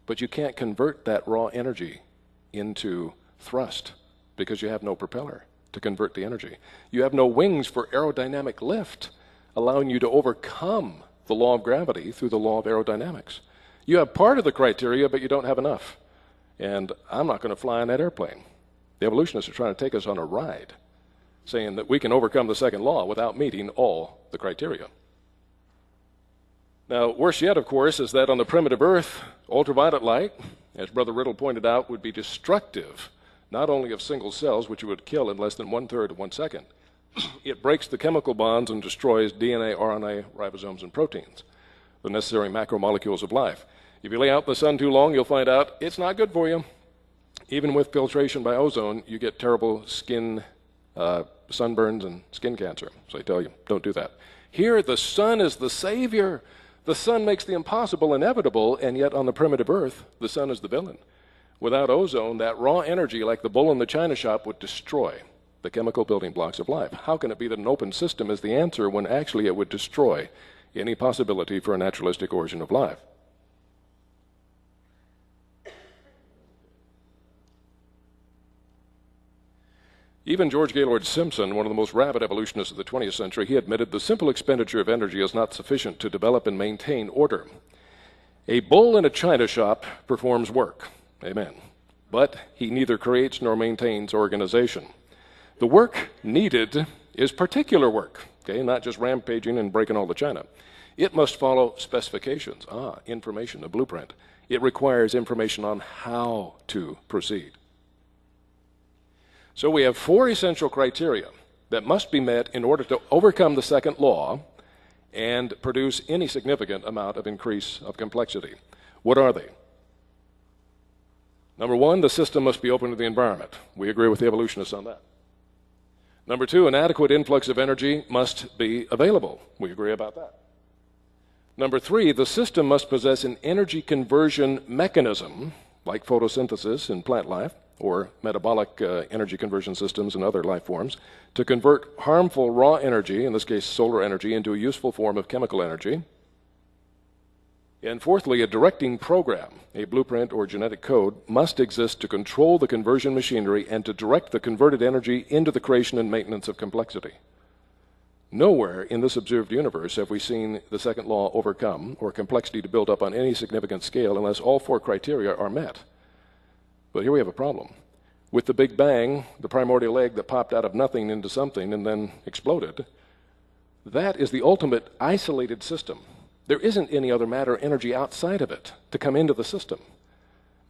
but you can't convert that raw energy into thrust because you have no propeller to convert the energy. You have no wings for aerodynamic lift, allowing you to overcome the law of gravity through the law of aerodynamics. You have part of the criteria, but you don't have enough. And I'm not going to fly on that airplane. The evolutionists are trying to take us on a ride, saying that we can overcome the second law without meeting all the criteria. Now, worse yet, of course, is that on the primitive Earth, ultraviolet light, as Brother Riddle pointed out, would be destructive, not only of single cells, which it would kill in less than 1/3 of 1 second. It breaks the chemical bonds and destroys DNA, RNA, ribosomes, and proteins, the necessary macromolecules of life. If you lay out in the sun too long, you'll find out it's not good for you. Even with filtration by ozone, you get terrible skin sunburns and skin cancer. So I tell you, don't do that. Here, the sun is the savior. The sun makes the impossible inevitable, and yet on the primitive Earth, the sun is the villain. Without ozone, that raw energy, like the bull in the china shop, would destroy the chemical building blocks of life. How can it be that an open system is the answer when actually it would destroy any possibility for a naturalistic origin of life? Even George Gaylord Simpson, one of the most rabid evolutionists of the 20th century, he admitted the simple expenditure of energy is not sufficient to develop and maintain order. A bull in a china shop performs work, amen, but he neither creates nor maintains organization. The work needed is particular work, okay, not just rampaging and breaking all the china. It must follow specifications, information, a blueprint. It requires information on how to proceed. So we have 4 essential criteria that must be met in order to overcome the second law and produce any significant amount of increase of complexity. What are they? Number 1, the system must be open to the environment. We agree with the evolutionists on that. Number 2, an adequate influx of energy must be available. We agree about that. Number 3, the system must possess an energy conversion mechanism, like photosynthesis in plant life, or metabolic energy conversion systems in other life forms, to convert harmful raw energy, in this case solar energy, into a useful form of chemical energy. And fourthly, a directing program, a blueprint or genetic code, must exist to control the conversion machinery and to direct the converted energy into the creation and maintenance of complexity. Nowhere in this observed universe have we seen the second law overcome or complexity to build up on any significant scale unless all 4 criteria are met. But here we have a problem. With the Big Bang, the primordial egg that popped out of nothing into something and then exploded, that is the ultimate isolated system. There isn't any other matter or energy outside of it to come into the system.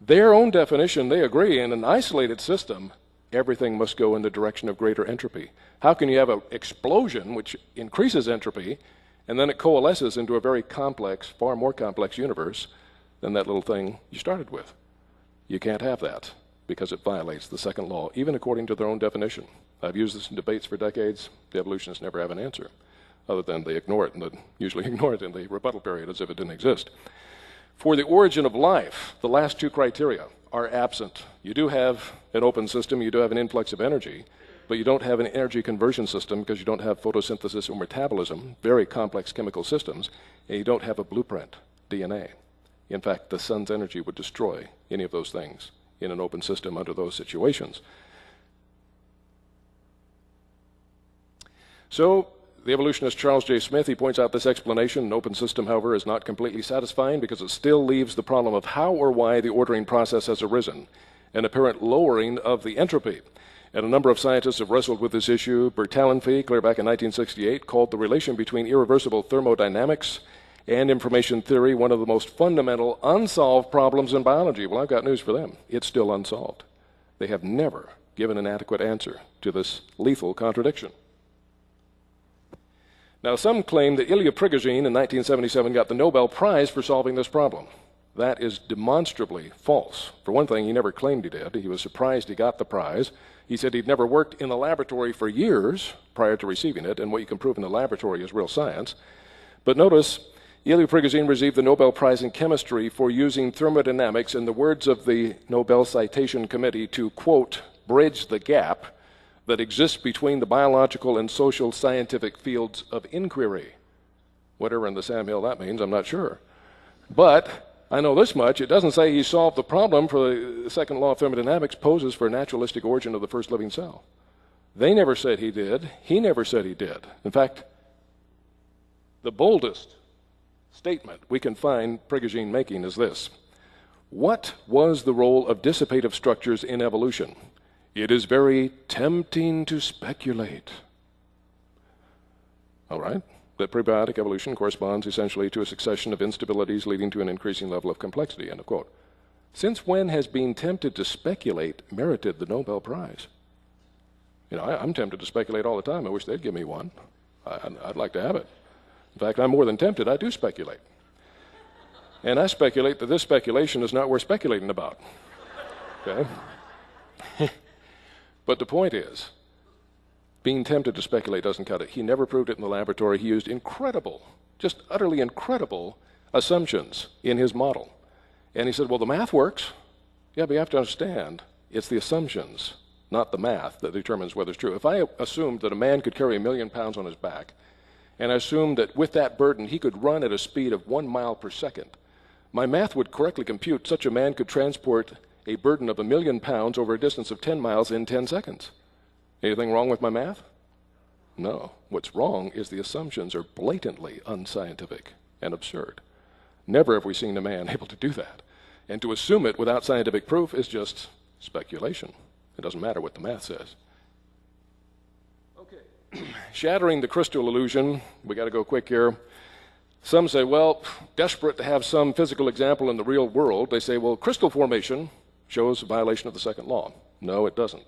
Their own definition, they agree, in an isolated system, everything must go in the direction of greater entropy. How can you have an explosion which increases entropy and then it coalesces into a very complex, far more complex universe than that little thing you started with? You can't have that because it violates the second law, even according to their own definition. I've used this in debates for decades. The evolutionists never have an answer, other than they ignore it, and they usually ignore it in the rebuttal period as if it didn't exist. For the origin of life, the last 2 criteria are absent. You do have an open system, you do have an influx of energy, but you don't have an energy conversion system because you don't have photosynthesis or metabolism, very complex chemical systems, and you don't have a blueprint, DNA. In fact, the sun's energy would destroy any of those things in an open system under those situations. So, the evolutionist Charles J. Smith, he points out this explanation, an open system, however, is not completely satisfying because it still leaves the problem of how or why the ordering process has arisen, an apparent lowering of the entropy. And a number of scientists have wrestled with this issue. Bertalanffy, clear back in 1968, called the relation between irreversible thermodynamics and information theory one of the most fundamental unsolved problems in biology. Well, I've got news for them. It's still unsolved. They have never given an adequate answer to this lethal contradiction. Now, some claim that Ilya Prigogine in 1977 got the Nobel Prize for solving this problem. That is demonstrably false. For one thing, he never claimed he did. He was surprised he got the prize. He said he'd never worked in a laboratory for years prior to receiving it, and what you can prove in the laboratory is real science. But notice, Ilya Prigogine received the Nobel Prize in Chemistry for using thermodynamics, in the words of the Nobel Citation Committee, to, quote, bridge the gap that exists between the biological and social scientific fields of inquiry. Whatever in the Sam Hill that means, I'm not sure. But I know this much, it doesn't say he solved the problem for the second law of thermodynamics poses for a naturalistic origin of the first living cell. They never said he did. He never said he did. In fact, the boldest statement we can find Prigogine making is this: what was the role of dissipative structures in evolution? It is very tempting to speculate. All right, that prebiotic evolution corresponds essentially to a succession of instabilities leading to an increasing level of complexity, end of quote. Since when has being tempted to speculate merited the Nobel Prize? You know, I'm tempted to speculate all the time. I wish they'd give me one. I'd like to have it. In fact, I'm more than tempted. I do speculate. And I speculate that this speculation is not worth speculating about. Okay? But the point is, being tempted to speculate doesn't cut it. He never proved it in the laboratory. He used incredible, just utterly incredible assumptions in his model. And he said, well, the math works. Yeah, but you have to understand, it's the assumptions, not the math, that determines whether it's true. If I assumed that a man could carry 1 million pounds on his back, and I assumed that with that burden he could run at a speed of 1 mile per second, my math would correctly compute such a man could transport a burden of 1 million pounds over a distance of 10 miles in 10 seconds. Anything wrong with my math? No. What's wrong is the assumptions are blatantly unscientific and absurd. Never have we seen a man able to do that. And to assume it without scientific proof is just speculation. It doesn't matter what the math says. Okay. Shattering the crystal illusion, we got to go quick here. Some say, well, desperate to have some physical example in the real world, they say, well, crystal formation shows a violation of the second law. No, it doesn't.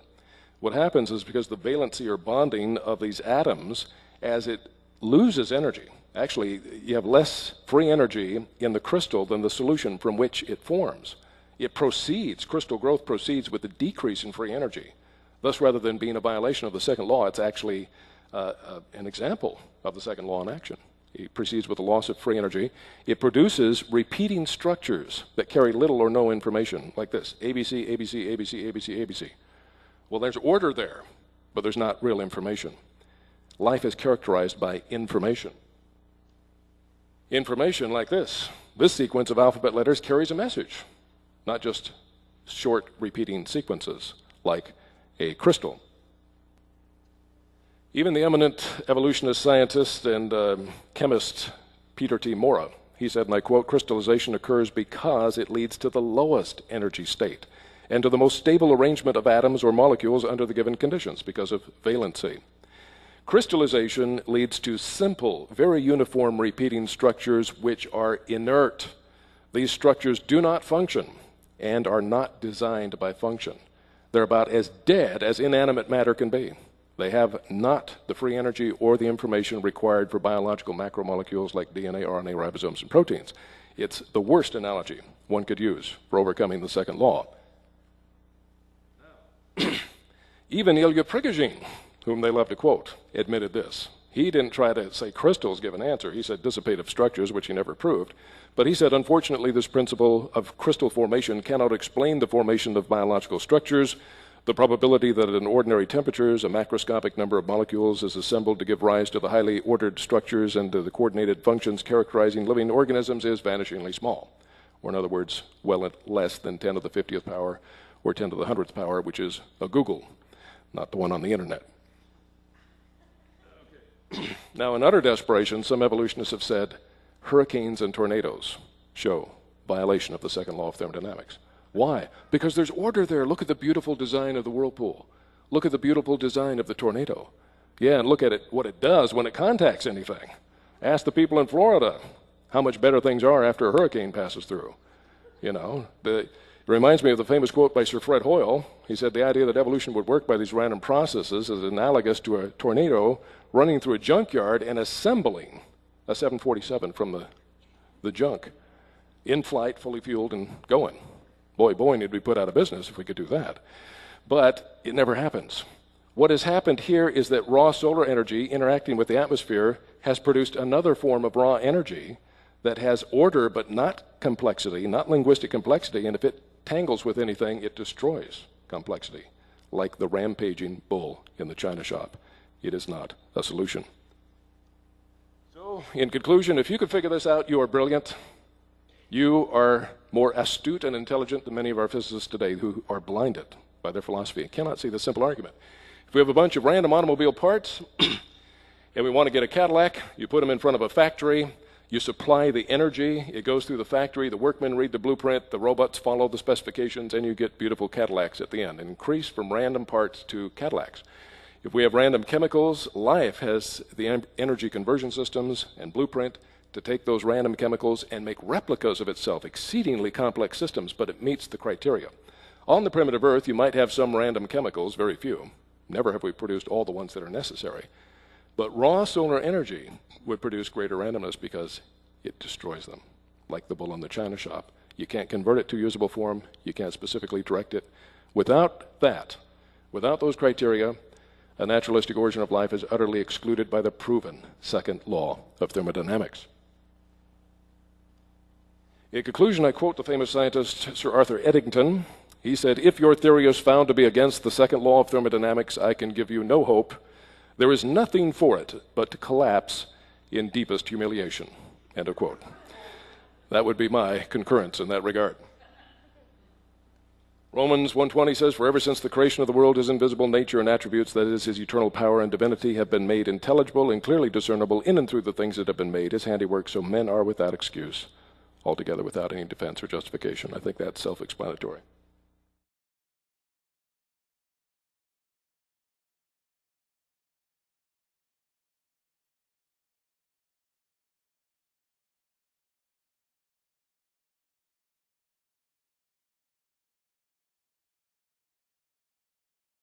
What happens is because the valency or bonding of these atoms, as it loses energy, actually you have less free energy in the crystal than the solution from which it forms. It proceeds, crystal growth proceeds with a decrease in free energy. Thus, rather than being a violation of the second law, it's actually an example of the second law in action. It proceeds with a loss of free energy. It produces repeating structures that carry little or no information, like this: ABC, ABC, ABC, ABC, ABC. Well, there's order there, but there's not real information. Life is characterized by information. Information like this. This sequence of alphabet letters carries a message, not just short repeating sequences like a crystal. Even the eminent evolutionist scientist and chemist Peter T. Mora, he said, and I quote, crystallization occurs because it leads to the lowest energy state and to the most stable arrangement of atoms or molecules under the given conditions because of valency. Crystallization leads to simple, very uniform repeating structures which are inert. These structures do not function and are not designed by function. They're about as dead as inanimate matter can be. They have not the free energy or the information required for biological macromolecules like DNA, RNA, ribosomes, and proteins. It's the worst analogy one could use for overcoming the second law. Even Ilya Prigogine, whom they love to quote, admitted this. He didn't try to say crystals give an answer. He said dissipative structures, which he never proved. But he said, unfortunately, this principle of crystal formation cannot explain the formation of biological structures. The probability that at ordinary temperatures, a macroscopic number of molecules is assembled to give rise to the highly ordered structures and to the coordinated functions characterizing living organisms is vanishingly small. Or in other words, well less than 10 to the 50th power or 10 to the 100th power, which is a Google, not the one on the internet. Okay. Now, in utter desperation, some evolutionists have said hurricanes and tornadoes show violation of the second law of thermodynamics. Why? Because there's order there. Look at the beautiful design of the whirlpool. Look at the beautiful design of the tornado. Yeah, and look at it, what it does when it contacts anything. Ask the people in Florida. how much better things are after a hurricane passes through. You know, it reminds me of the famous quote by Sir Fred Hoyle. He said the idea that evolution would work by these random processes is analogous to a tornado running through a junkyard and assembling a 747 from the junk, in flight, fully fueled, and going. Boy, Boeing would be put out of business if we could do that. But it never happens. What has happened here is that raw solar energy interacting with the atmosphere has produced another form of raw energy that has order but not complexity, not linguistic complexity, and if it tangles with anything, it destroys complexity, like the rampaging bull in the china shop. It is not a solution. So, in conclusion, if you could figure this out, you are brilliant. You are more astute and intelligent than many of our physicists today who are blinded by their philosophy and cannot see the simple argument. If we have a bunch of random automobile parts and we want to get a Cadillac, you put them in front of a factory, you supply the energy, it goes through the factory, the workmen read the blueprint, the robots follow the specifications, and you get beautiful Cadillacs at the end. Increase from random parts to Cadillacs. If we have random chemicals, life has the energy conversion systems and blueprint to take those random chemicals and make replicas of itself, exceedingly complex systems, but it meets the criteria. On the primitive Earth, you might have some random chemicals, very few. Never have we produced all the ones that are necessary. But raw solar energy would produce greater randomness because it destroys them, like the bull in the china shop. You can't convert it to usable form. You can't specifically direct it. Without that, without those criteria, a naturalistic origin of life is utterly excluded by the proven second law of thermodynamics. In conclusion, I quote the famous scientist Sir Arthur Eddington. He said, "If your theory is found to be against the second law of thermodynamics, I can give you no hope. There is nothing for it but to collapse in deepest humiliation." End of quote. That would be my concurrence in that regard. Romans 1:20 says, "For ever since the creation of the world, his invisible nature and attributes, that is, his eternal power and divinity, have been made intelligible and clearly discernible in and through the things that have been made, his handiwork, so men are without excuse, altogether without any defense or justification." I think that's self-explanatory.